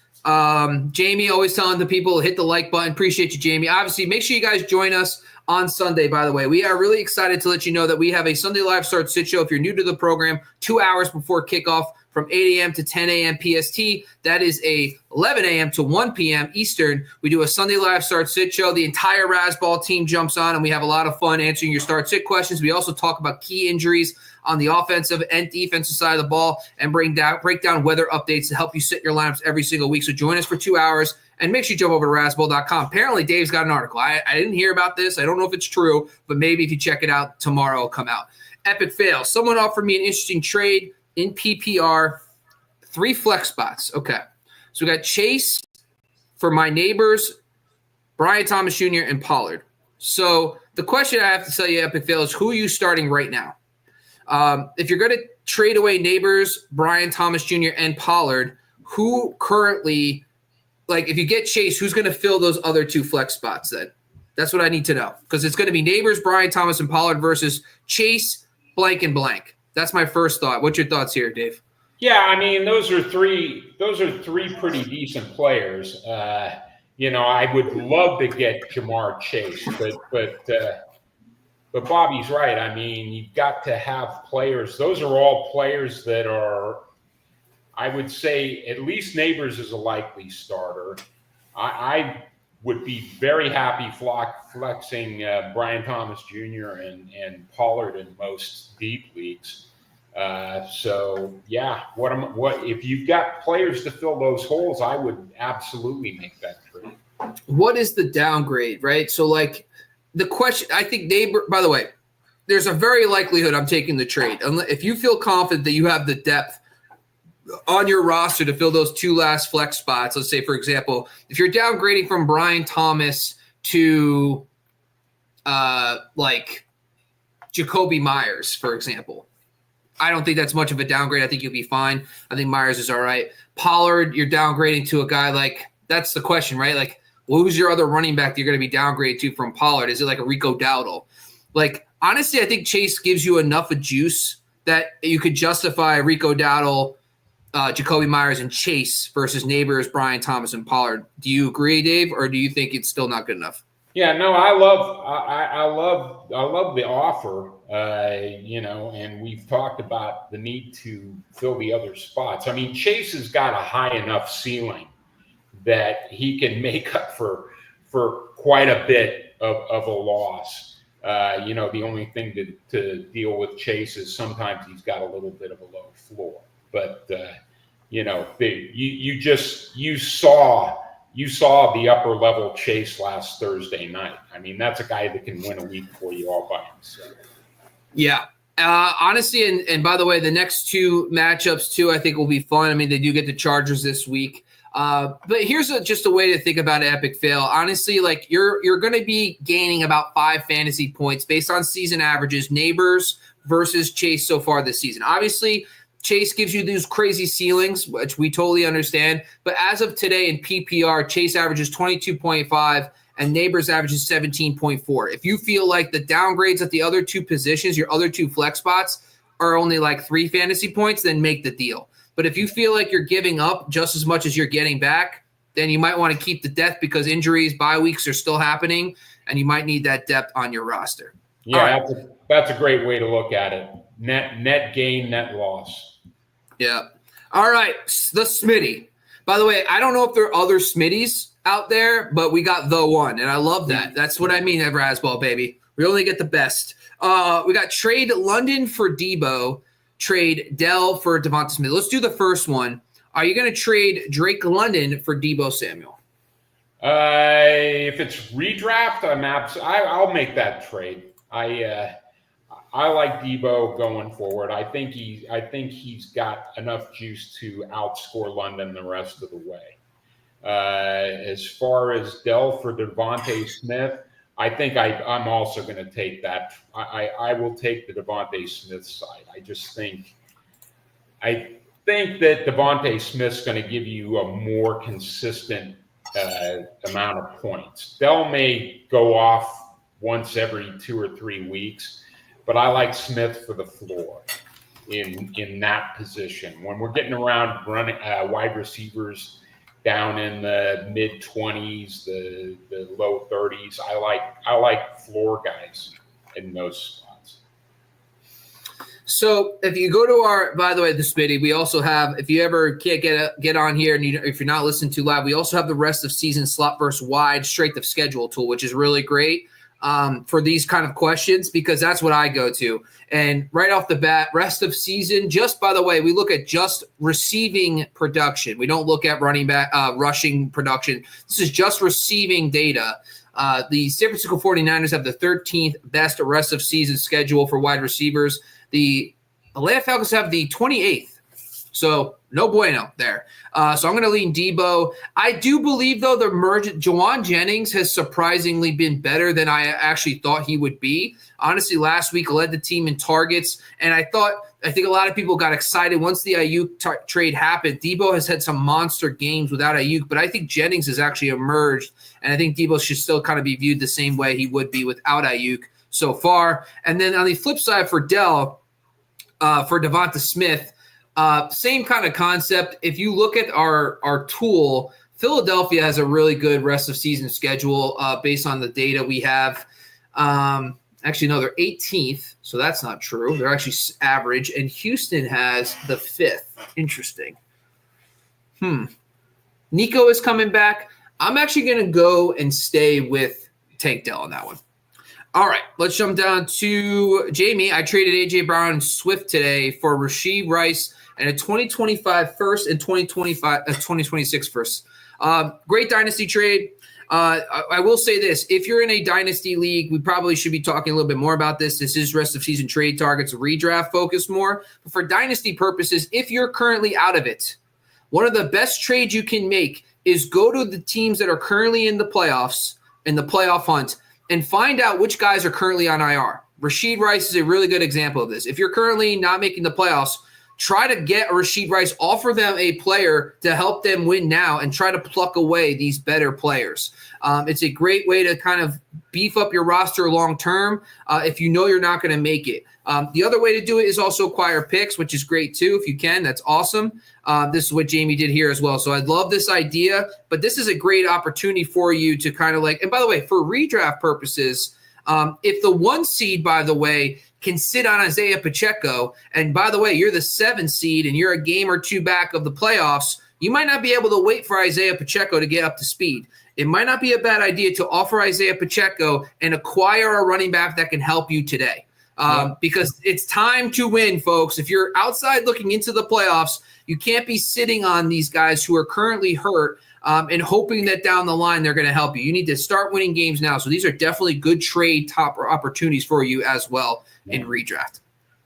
Jamie always telling the people hit the like button. Appreciate you, Jamie. Obviously, make sure you guys join us on Sunday, by the way. We are really excited to let you know that we have a Sunday Live Start Sit Show. If you're new to the program, 2 hours before kickoff from 8 a.m. to 10 a.m. PST. That is a 11 a.m. to 1 p.m. Eastern. We do a Sunday Live Start Sit Show. The entire Razzball team jumps on, and we have a lot of fun answering your start sit questions. We also talk about key injuries on the offensive and defensive side of the ball and break down weather updates to help you sit your lineups every single week. So join us for 2 hours, and make sure you jump over to Razzball.com. Apparently, Dave's got an article. I didn't hear about this. I don't know if it's true, but maybe if you check it out tomorrow, it'll come out. Epic fail. Someone offered me an interesting trade in PPR, 3 flex spots. Okay. So we got Chase for my neighbors, Brian Thomas Jr., and Pollard. So the question I have to tell you, Epic fail, is who are you starting right now? If you're going to trade away neighbors, Brian Thomas Jr., and Pollard, who currently, like if you get Chase, who's going to fill those other 2 flex spots then? That's what I need to know. Because it's going to be neighbors, Brian Thomas, and Pollard versus Chase, blank, and blank. That's my first thought. What's your thoughts here, Dave? Yeah, I mean, those are three pretty decent players. I would love to get Jamar Chase, but Bobby's right. I mean, you've got to have players. Those are all players that are I would say at least Neighbors is a likely starter. I would be very happy flexing Brian Thomas Jr. and Pollard in most deep leagues. So yeah, what if you've got players to fill those holes? I would absolutely make that trade. What is the downgrade, right? So like the question, I think Neighbor. By the way, there's a very likelihood I'm taking the trade if you feel confident that you have the depth on your roster to fill those 2 last flex spots. Let's say, for example, if you're downgrading from Brian Thomas to like Jacoby Myers, for example, I don't think that's much of a downgrade. I think you'll be fine. I think Myers is all right. Pollard, you're downgrading to a guy like that's the question, right? Like, well, who's your other running back that you're going to be downgraded to from Pollard? Is it like a Rico Dowdle? Like, honestly, I think Chase gives you enough of juice that you could justify Rico Dowdle, Jacoby Myers, and Chase versus Neighbors, Brian Thomas, and Pollard. Do you agree, Dave, or do you think it's still not good enough? Yeah, no, I love the offer. And we've talked about the need to fill the other spots. I mean, Chase has got a high enough ceiling that he can make up for quite a bit of a loss. The only thing to deal with Chase is sometimes he's got a little bit of a low floor. But you saw the upper level Chase last Thursday night. I mean, that's a guy that can win a week for you all by himself. Yeah. Honestly, and by the way, the next 2 matchups too, I think will be fun. I mean, they do get the Chargers this week. But here's just a way to think about an epic fail. Honestly, like you're going to be gaining about 5 fantasy points based on season averages, Neighbors versus Chase so far this season. Obviously, Chase gives you these crazy ceilings, which we totally understand. But as of today in PPR, Chase averages 22.5 and Neighbors averages 17.4. If you feel like the downgrades at the other 2 positions, your other 2 flex spots, are only like 3 fantasy points, then make the deal. But if you feel like you're giving up just as much as you're getting back, then you might want to keep the depth because injuries, bye weeks are still happening, and you might need that depth on your roster. Yeah, right. That's a great way to look at it. Net gain, net loss. Yeah. All right, the Smitty. By the way, I don't know if there are other Smitties out there, but we got the one, and I love that. That's what I mean, Everasball, baby. We only get the best. We got trade London for Debo, trade Dell for Devonta Smith. Let's do the first one. Are you going to trade Drake London for Debo Samuel? If it's redraft, I'll make that trade. I like Debo going forward. I think he's got enough juice to outscore London the rest of the way. As far as Dell for Devonta Smith, I think I'm also going to take that. I will take the Devonta Smith side. I think that Devonta Smith's going to give you a more consistent amount of points. Dell may go off once every 2 or 3 weeks, but I like Smith for the floor in that position. When we're getting around running wide receivers down in the mid-20s, the low 30s, I like floor guys in those spots. So if you go to by the way, the Smitty, we also have, if you ever can't get on here and if you're not listening to live, we also have the rest of season slot versus wide strength of schedule tool, which is really great for these kind of questions because that's what I go to. And right off the bat, rest of season, just by the way, we look at just receiving production. We don't look at running back, rushing production. This is just receiving data. The San Francisco 49ers have the 13th best rest of season schedule for wide receivers. The Atlanta Falcons have the 28th. So no bueno there. So I'm going to lean Debo. I do believe, though, the Jawan Jennings has surprisingly been better than I actually thought he would be. Honestly, last week led the team in targets, and I think a lot of people got excited once the Ayuk trade happened. Debo has had some monster games without Ayuk, but I think Jennings has actually emerged, and I think Debo should still kind of be viewed the same way he would be without Ayuk so far. And then on the flip side for Dell, for Devonta Smith, same kind of concept. If you look at our tool, Philadelphia has a really good rest of season schedule based on the data we have. Actually, no, they're 18th, so that's not true. They're actually average. And Houston has the 5th. Interesting. Nico is coming back. I'm actually going to go and stay with Tank Dell on that one. All right, let's jump down to Jamie. I traded A.J. Brown and Swift today for Rashee Rice and a 2025 first and 2026 first. Great dynasty trade. I will say this. If you're in a dynasty league, we probably should be talking a little bit more about this. This is rest of season trade targets, redraft focus more. But for dynasty purposes, if you're currently out of it, one of the best trades you can make is go to the teams that are currently in the playoffs, in the playoff hunt, and find out which guys are currently on IR. Rashee Rice is a really good example of this. If you're currently not making the playoffs, try to get a Rashee Rice, offer them a player to help them win now, and try to pluck away these better players. It's a great way to kind of beef up your roster long-term if you know you're not going to make it. The other way to do it is also acquire picks, which is great too. If you can, that's awesome. This is what Jamie did here as well. So I love this idea, but this is a great opportunity for you to kind of like, and by the way, for redraft purposes, if the 1 seed, by the way, can sit on Isaiah Pacheco, and by the way, you're the 7 seed and you're a game or 2 back of the playoffs, you might not be able to wait for Isaiah Pacheco to get up to speed. It might not be a bad idea to offer Isaiah Pacheco and acquire a running back that can help you today. Because it's time to win, folks. If you're outside looking into the playoffs, you can't be sitting on these guys who are currently hurt and hoping that down the line they're going to help you. You need to start winning games now. So these are definitely good trade top opportunities for you as well in redraft.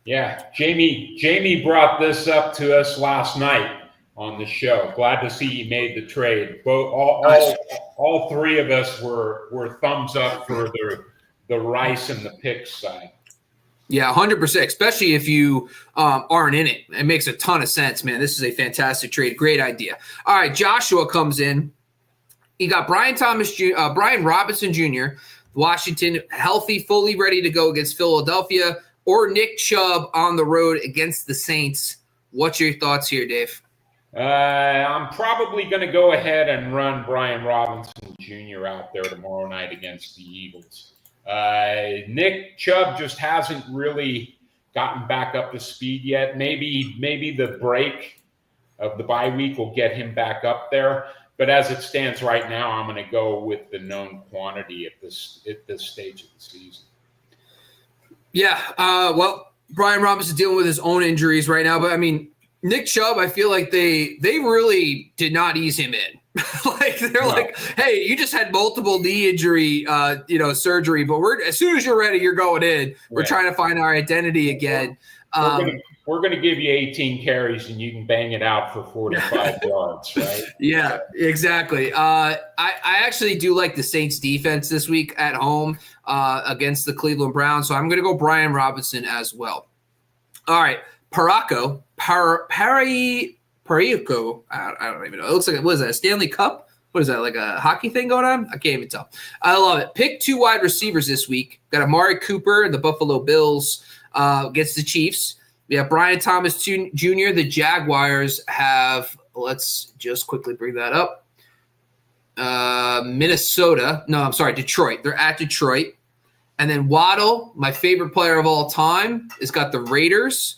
Yeah, Jamie brought this up to us last night on the show. Glad to see you made the trade. All 3 of us were thumbs up for the Rice and the picks side. Yeah, 100%, especially if you aren't in it. It makes a ton of sense, man. This is a fantastic trade. Great idea. All right, Joshua comes in. He got Brian Robinson Jr., Washington, healthy, fully ready to go against Philadelphia, or Nick Chubb on the road against the Saints. What's your thoughts here, Dave? I'm probably going to go ahead and run Brian Robinson Jr. out there tomorrow night against the Eagles. Nick Chubb just hasn't really gotten back up to speed yet. Maybe the break of the bye week will get him back up there. But as it stands right now, I'm going to go with the known quantity at this stage of the season. Yeah, well, Brian Robinson's dealing with his own injuries right now. But, I mean, Nick Chubb, I feel like they really did not ease him in. Like, hey, you just had multiple knee injury, surgery, but as soon as you're ready, you're going in. We're trying to find our identity again. We're going to give you 18 carries and you can bang it out for 45 yards, right? Yeah, exactly. I actually do like the Saints defense this week at home against the Cleveland Browns, so I'm going to go Brian Robinson as well. All right, Paraco. I don't even know. It looks like, what is that, a Stanley Cup? What is that, like a hockey thing going on? I can't even tell. I love it. Pick 2 wide receivers this week. Got Amari Cooper and the Buffalo Bills against the Chiefs. We have Brian Thomas Jr. The Jaguars have, let's just quickly bring that up, Minnesota. No, I'm sorry, Detroit. They're at Detroit. And then Waddle, my favorite player of all time, has got the Raiders.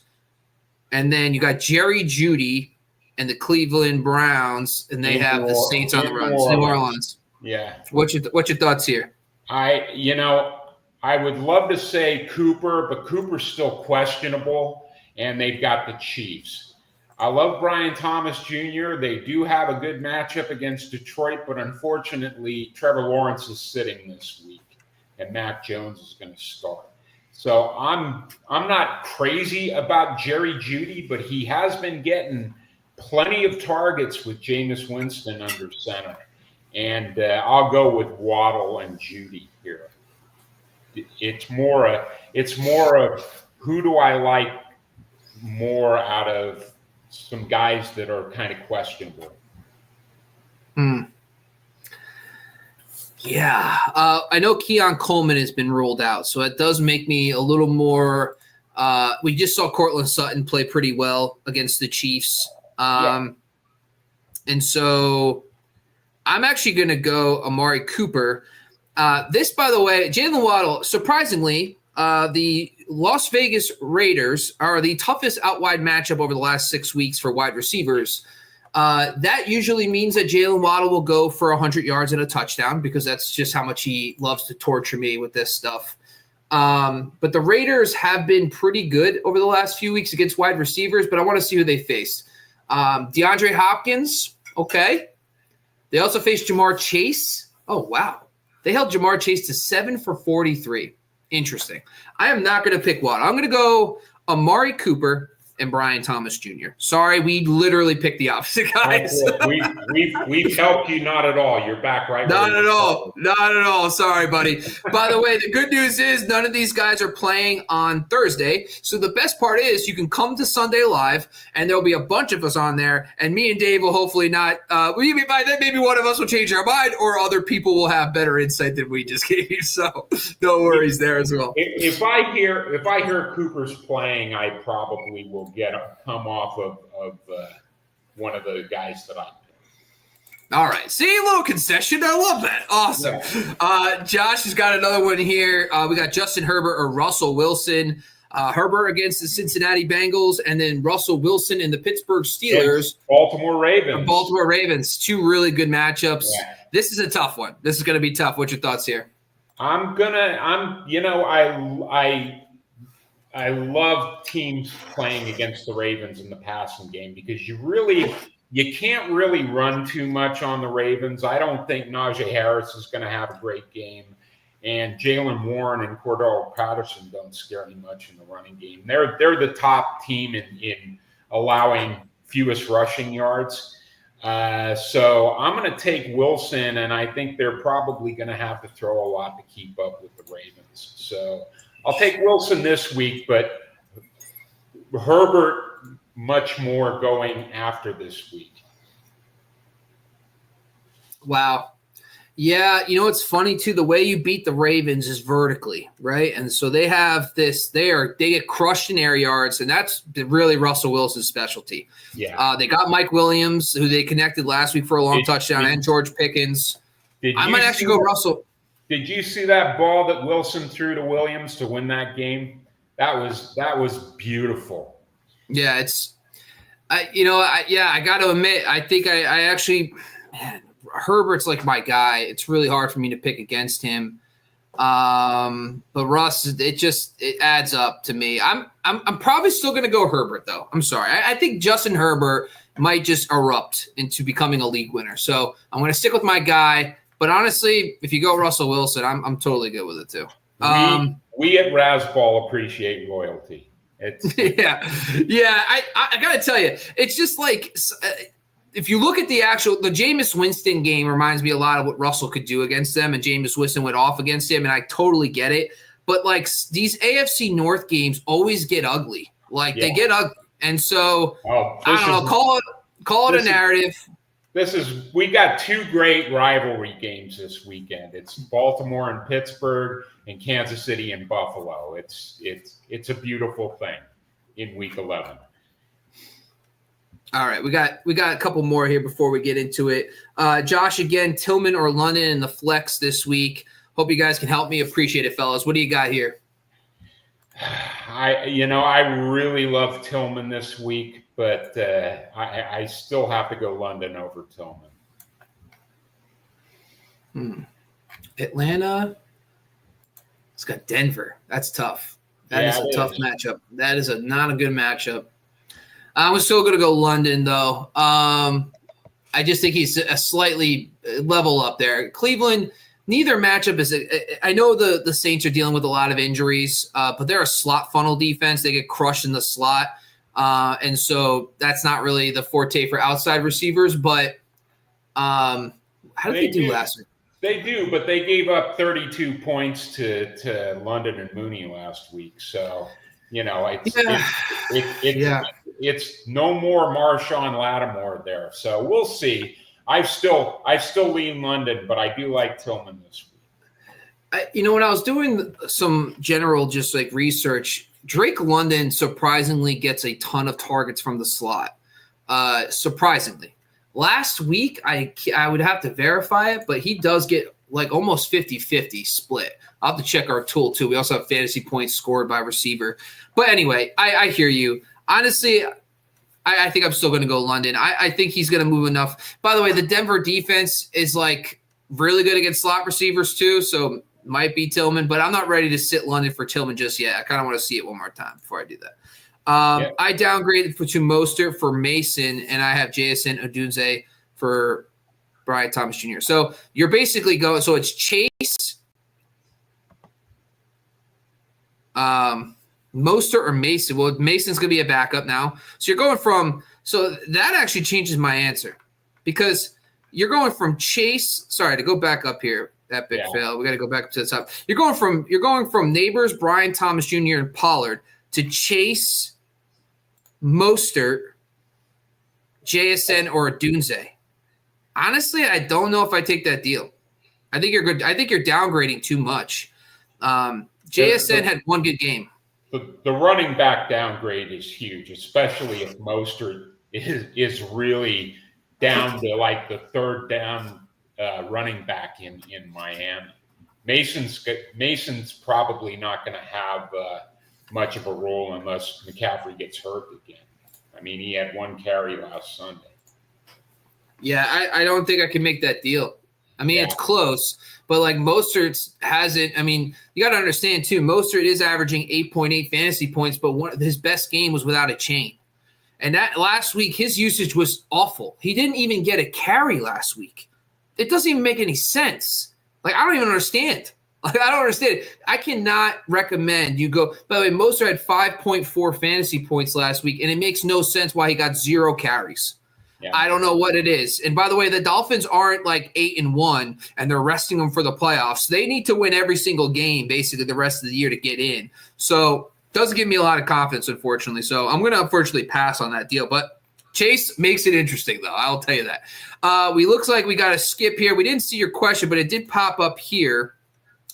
And then you got Jerry Jeudy and the Cleveland Browns, and they have the Saints on the road. New Orleans. Yeah. What's your thoughts here? I would love to say Cooper, but Cooper's still questionable, and they've got the Chiefs. I love Brian Thomas Jr. They do have a good matchup against Detroit, but unfortunately, Trevor Lawrence is sitting this week, and Mac Jones is going to start. So I'm not crazy about Jerry Jeudy, but he has been getting plenty of targets with Jameis Winston under center. And I'll go with Waddle and Jeudy here. It's more of who do I like more out of some guys that are kind of questionable. Yeah, I know Keon Coleman has been ruled out, so it does make me a little more we just saw Cortland Sutton play pretty well against the Chiefs. And so I'm actually going to go Amari Cooper. This, by the way, Jalen Waddle, surprisingly, the Las Vegas Raiders are the toughest out-wide matchup over the last 6 weeks for wide receivers. That usually means that Jalen Waddle will go for 100 yards and a touchdown because that's just how much he loves to torture me with this stuff. But the Raiders have been pretty good over the last few weeks against wide receivers, but I want to see who they face. DeAndre Hopkins, okay. They also faced Jamar Chase. Oh, wow. They held Jamar Chase to 7 for 43. Interesting. I am not going to pick Waddle. I'm going to go Amari Cooper and Brian Thomas Jr. Sorry, we literally picked the opposite guys. We've helped you not at all. You're back right. Not at all. Not at all. Sorry, buddy. By the way, the good news is none of these guys are playing on Thursday. So the best part is you can come to Sunday Live, and there'll be a bunch of us on there, and me and Dave will hopefully not by then maybe one of us will change our mind, or other people will have better insight than we just gave. So no worries there as well. If I hear Cooper's playing, I probably will come off of one of the guys that I picked. All right. See, a little concession. I love that. Awesome. Yeah. Josh has got another one here. We got Justin Herbert or Russell Wilson. Herbert against the Cincinnati Bengals, and then Russell Wilson and the Pittsburgh Steelers. Baltimore Ravens. Baltimore Ravens. Two really good matchups. Yeah. This is a tough one. This is going to be tough. What's your thoughts here? I love teams playing against the Ravens in the passing game because you can't really run too much on the Ravens. I don't think Najee Harris is going to have a great game. And Jaylen Warren and Cordell Patterson don't scare me much in the running game. They're the top team in allowing fewest rushing yards. So I'm going to take Wilson, and I think they're probably going to have to throw a lot to keep up with the Ravens. So I'll take Wilson this week, but Herbert much more going after this week. Wow. Yeah, it's funny too. The way you beat the Ravens is vertically, right? And so they have this. They get crushed in air yards, and that's really Russell Wilson's specialty. Yeah. They got Mike Williams, who they connected last week for a long touchdown, and George Pickens. I might actually go Russell. Did you see that ball that Wilson threw to Williams to win that game? That was beautiful. Yeah, I got to admit, I think I actually, man, Herbert's like my guy. It's really hard for me to pick against him. But Russ, it adds up to me. I'm probably still going to go Herbert though. I'm sorry. I think Justin Herbert might just erupt into becoming a league winner. So I'm going to stick with my guy. But honestly, if you go Russell Wilson, I'm totally good with it too. We at Razzball appreciate loyalty. Yeah. I got to tell you, it's just like if you look at the Jameis Winston game reminds me a lot of what Russell could do against them, and Jameis Winston went off against him, and I totally get it. But like these AFC North games always get ugly. They get ugly, and so I don't know. Call it a narrative. We got two great rivalry games this weekend. It's Baltimore and Pittsburgh and Kansas City and Buffalo. It's a beautiful thing in week 11. All right, we got a couple more here before we get into it. Josh, again, Tillman or London in the flex this week. Hope you guys can help me. Appreciate it, fellas. What do you got here? I really love Tillman this week, but I still have to go London over Tillman. Atlanta. It's got Denver. That's tough. That is a tough matchup. That is not a good matchup. I'm still going to go London, though. I just think he's a slightly level up there. Cleveland, neither matchup is – I know the Saints are dealing with a lot of injuries, but they're a slot funnel defense. They get crushed in the slot. And so that's not really the forte for outside receivers. But how did they do last week? They do, but they gave up 32 points to London and Mooney last week. So, it's no more Marshawn Lattimore there. So we'll see. I still lean London, but I do like Tillman this week. When I was doing some general just like research, Drake London surprisingly gets a ton of targets from the slot. Surprisingly. Last week, I would have to verify it, but he does get like almost 50-50 split. I'll have to check our tool too. We also have fantasy points scored by receiver. But anyway, I hear you. Honestly, I think I'm still going to go London. I think he's going to move enough. By the way, the Denver defense is like really good against slot receivers too, so might be Tillman, but I'm not ready to sit London for Tillman just yet. I kind of want to see it one more time before I do that. I downgraded to Mostert for Mason, and I have JSN Odunze for Brian Thomas Jr. So you're basically going – so it's Chase, Mostert or Mason. Well, Mason's going to be a backup now. So you're going from – so that actually changes my answer because you're going from Chase – sorry, to go back up here. That big fail. We got to go back up to the top. You're going from Neighbors, Brian Thomas Jr., and Pollard to Chase, Mostert, JSN, or Odunze. Honestly, I don't know if I take that deal. I think you're good. I think you're downgrading too much. JSN had one good game. The running back downgrade is huge, especially if Mostert is really down to like the third down running back in Miami. Mason's probably not going to have much of a role unless McCaffrey gets hurt again. I mean, he had one carry last Sunday. Yeah, I don't think I can make that deal. I mean, it's close, but like Mostert hasn't. I mean, you got to understand too. Mostert is averaging 8.8 fantasy points, but his best game was without a chain. And that last week, his usage was awful. He didn't even get a carry last week. It doesn't even make any sense. Like, I don't even understand. Like, I don't understand it. I cannot recommend you go. By the way, Mostert had 5.4 fantasy points last week, and it makes no sense why he got 0 carries. Yeah. I don't know what it is. And by the way, the Dolphins aren't like 8-1, and they're resting them for the playoffs. They need to win every single game, basically, the rest of the year to get in. So it doesn't give me a lot of confidence, unfortunately. So I'm going to unfortunately pass on that deal. But Chase makes it interesting, though. I'll tell you that. Looks like we got to skip here. We didn't see your question, but it did pop up here.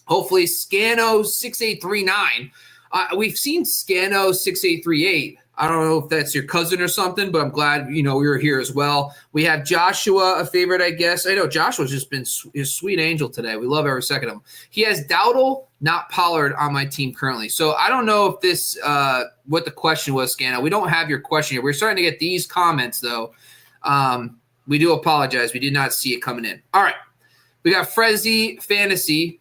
Hopefully, Scano6839. We've seen Scano6838. I don't know if that's your cousin or something, but I'm glad, we were here as well. We have Joshua, a favorite, I guess. I know Joshua's just been his sweet angel today. We love every second of him. He has Dowdle, not Pollard, on my team currently. So I don't know if this what the question was, Scano. We don't have your question here. We're starting to get these comments, though. We do apologize. We did not see it coming in. All right. We got Frezzy Fantasy.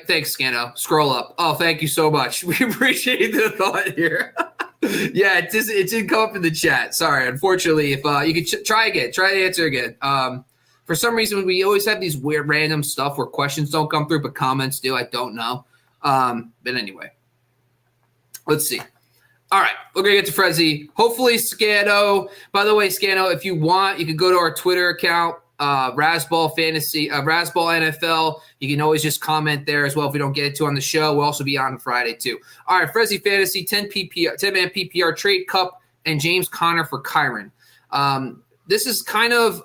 Thanks, Scano. Scroll up. Oh, thank you so much. We appreciate the thought here. Yeah, it didn't come up in the chat. Sorry. Unfortunately, if you could try again, try to answer again. For some reason, we always have these weird random stuff where questions don't come through, but comments do. I don't know. But anyway, let's see. All right, we're going to get to Frezzy. Hopefully, Scano. By the way, Scano, if you want, you can go to our Twitter account, Razzball Fantasy, Razzball NFL. You can always just comment there as well if we don't get it to on the show. We'll also be on Friday too. All right, Frezzy Fantasy, 10 man PPR trade Cup and James Conner for Kyron. This is kind of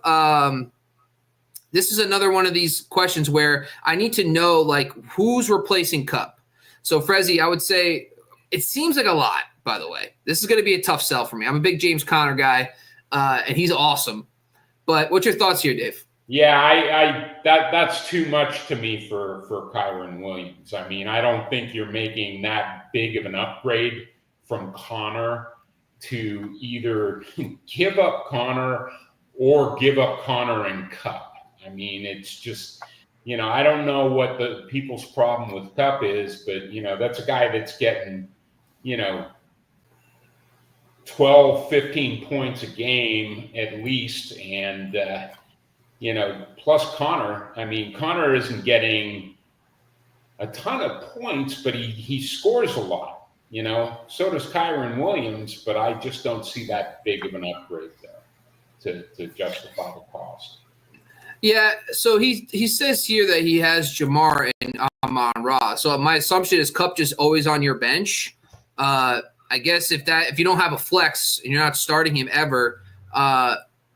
this is another one of these questions where I need to know like who's replacing Cup. So Frezzy, I would say it seems like a lot. By the way, this is going to be a tough sell for me. I'm a big James Conner guy, and he's awesome. But what's your thoughts here, Dave? Yeah, that's too much to me for Kyron Williams. I mean, I don't think you're making that big of an upgrade from Conner to either give up Conner or give up Conner and Cup. I mean, it's just, I don't know what the people's problem with Cup is, but, that's a guy that's getting, 12, 15 points a game at least. And, plus Conner. I mean, Conner isn't getting a ton of points, but he scores a lot, So does Kyron Williams, but I just don't see that big of an upgrade there to justify the cost. Yeah, so he says here that he has Jamar and Amon-Ra. So my assumption is Cup just always on your bench. I guess if you don't have a flex and you're not starting him ever,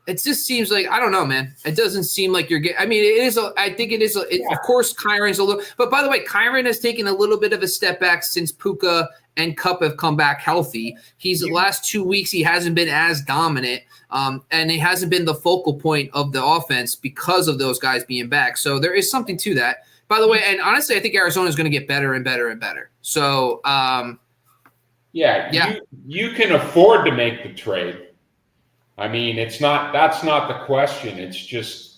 it just seems like, I don't know, man. It doesn't seem like you're getting – I mean, it is – I think it is – of course, Kyron's a little – but by the way, Kyron has taken a little bit of a step back since Puka and Cup have come back healthy. The last 2 weeks he hasn't been as dominant, and he hasn't been the focal point of the offense because of those guys being back. So there is something to that. By the way, and honestly, I think Arizona is going to get better and better and better. So you can afford to make the trade. I mean, that's not the question. It's just,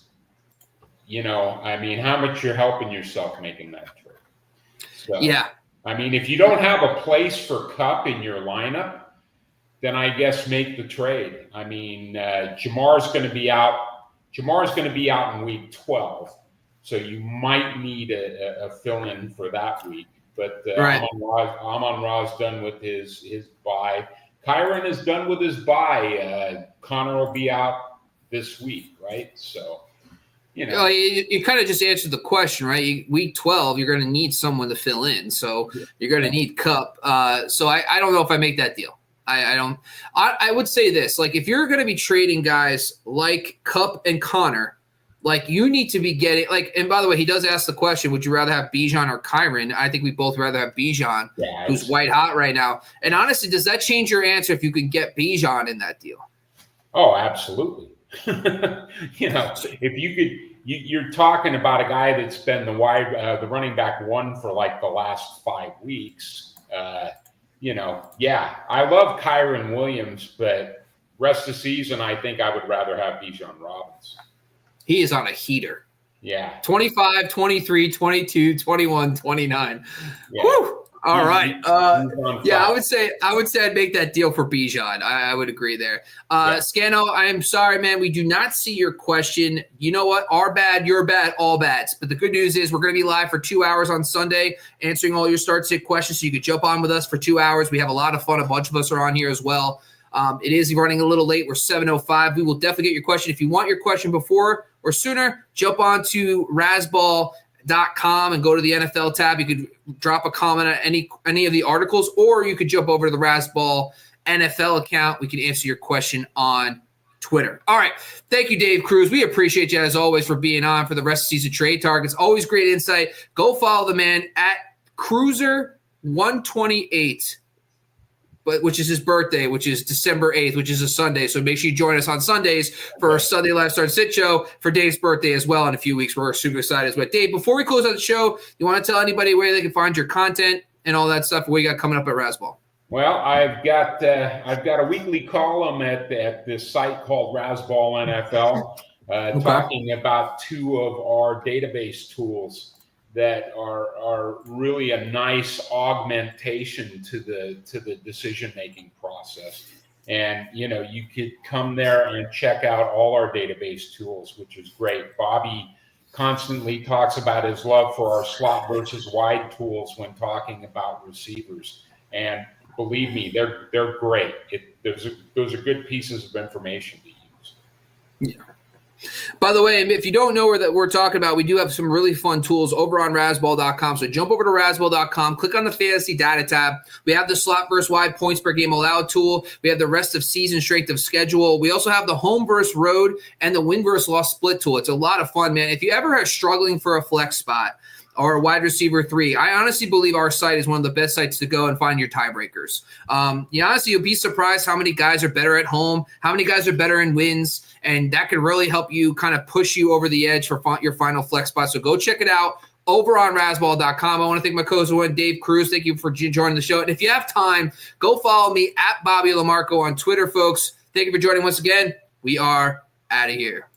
I mean, how much you're helping yourself making that trade. So, Yeah. I mean, if you don't have a place for Kupp in your lineup, then I guess make the trade. I mean, Jamar's going to be out. Jamar's going to be out in week 12, so you might need a fill-in for that week. But Right. Amon-Ra's done with his bye. Kyron is done with his bye. Connor will be out this week, right? So, you kind of just answered the question, right? Week 12, you're going to need someone to fill in, so you're going to need Kupp. So I don't know if I make that deal. I don't. I would say this: like, if you're going to be trading guys like Kupp and Connor, like, you need to be getting like. And by the way, he does ask the question: would you rather have Bijan or Kyron? I think we both rather have Bijan, who's white hot right now. And honestly, does that change your answer if you could get Bijan in that deal? Oh, absolutely. If you could, you're talking about a guy that's been the running back one for like the last 5 weeks. I love Kyron Williams, but rest of the season, I think I would rather have Bijan Robinson. He is on a heater. Yeah. 25, 23, 22, 21, 29. Yeah. Whew. All right. I would say I'd make that deal for Bijan. I would agree there. Scano, I am sorry, man. We do not see your question. You know what? Our bad, your bad, all bads. But the good news is we're going to be live for 2 hours on Sunday answering all your start-sit questions, so you could jump on with us for 2 hours. We have a lot of fun. A bunch of us are on here as well. It is running a little late. We're 7:05. We will definitely get your question. If you want your question before or sooner, jump on to Razzball.com and go to the NFL tab. You could drop a comment on any of the articles, or you could jump over to the Razzball NFL account. We can answer your question on Twitter. All right. Thank you, Dave Cruz. We appreciate you, as always, for being on for the rest of the season trade targets. Always great insight. Go follow the man at Cruiser128. Which is his birthday, which is December 8th, which is a Sunday. So make sure you join us on Sundays for our Sunday Live Start Sit show for Dave's birthday as well in a few weeks. We're super excited as well. Dave, before we close out the show, you want to tell anybody where they can find your content and all that stuff, what you got coming up at Razzball? Well, I've got a weekly column at this site called Razzball NFL, talking about 2 of our database tools that are really a nice augmentation to the decision-making process. And, you could come there and check out all our database tools, which is great. Bobby constantly talks about his love for our slot versus wide tools when talking about receivers. And believe me, they're great. Those are good pieces of information to use. Yeah. By the way, if you don't know that we're talking about, we do have some really fun tools over on Razzball.com. So jump over to Razzball.com, click on the Fantasy Data tab. We have the slot versus wide points per game allowed tool. We have the rest of season strength of schedule. We also have the home versus road and the win versus loss split tool. It's a lot of fun, man. If you ever are struggling for a flex spot or a wide receiver 3, I honestly believe our site is one of the best sites to go and find your tiebreakers. Honestly, you'll be surprised how many guys are better at home, how many guys are better in wins, and that can really help you kind of push you over the edge for your final flex spot. So go check it out over on Razzball.com. I want to thank my co-host, Dave Cruz. Thank you for joining the show. And if you have time, go follow me at Bobby LaMarco on Twitter, folks. Thank you for joining once again. We are out of here.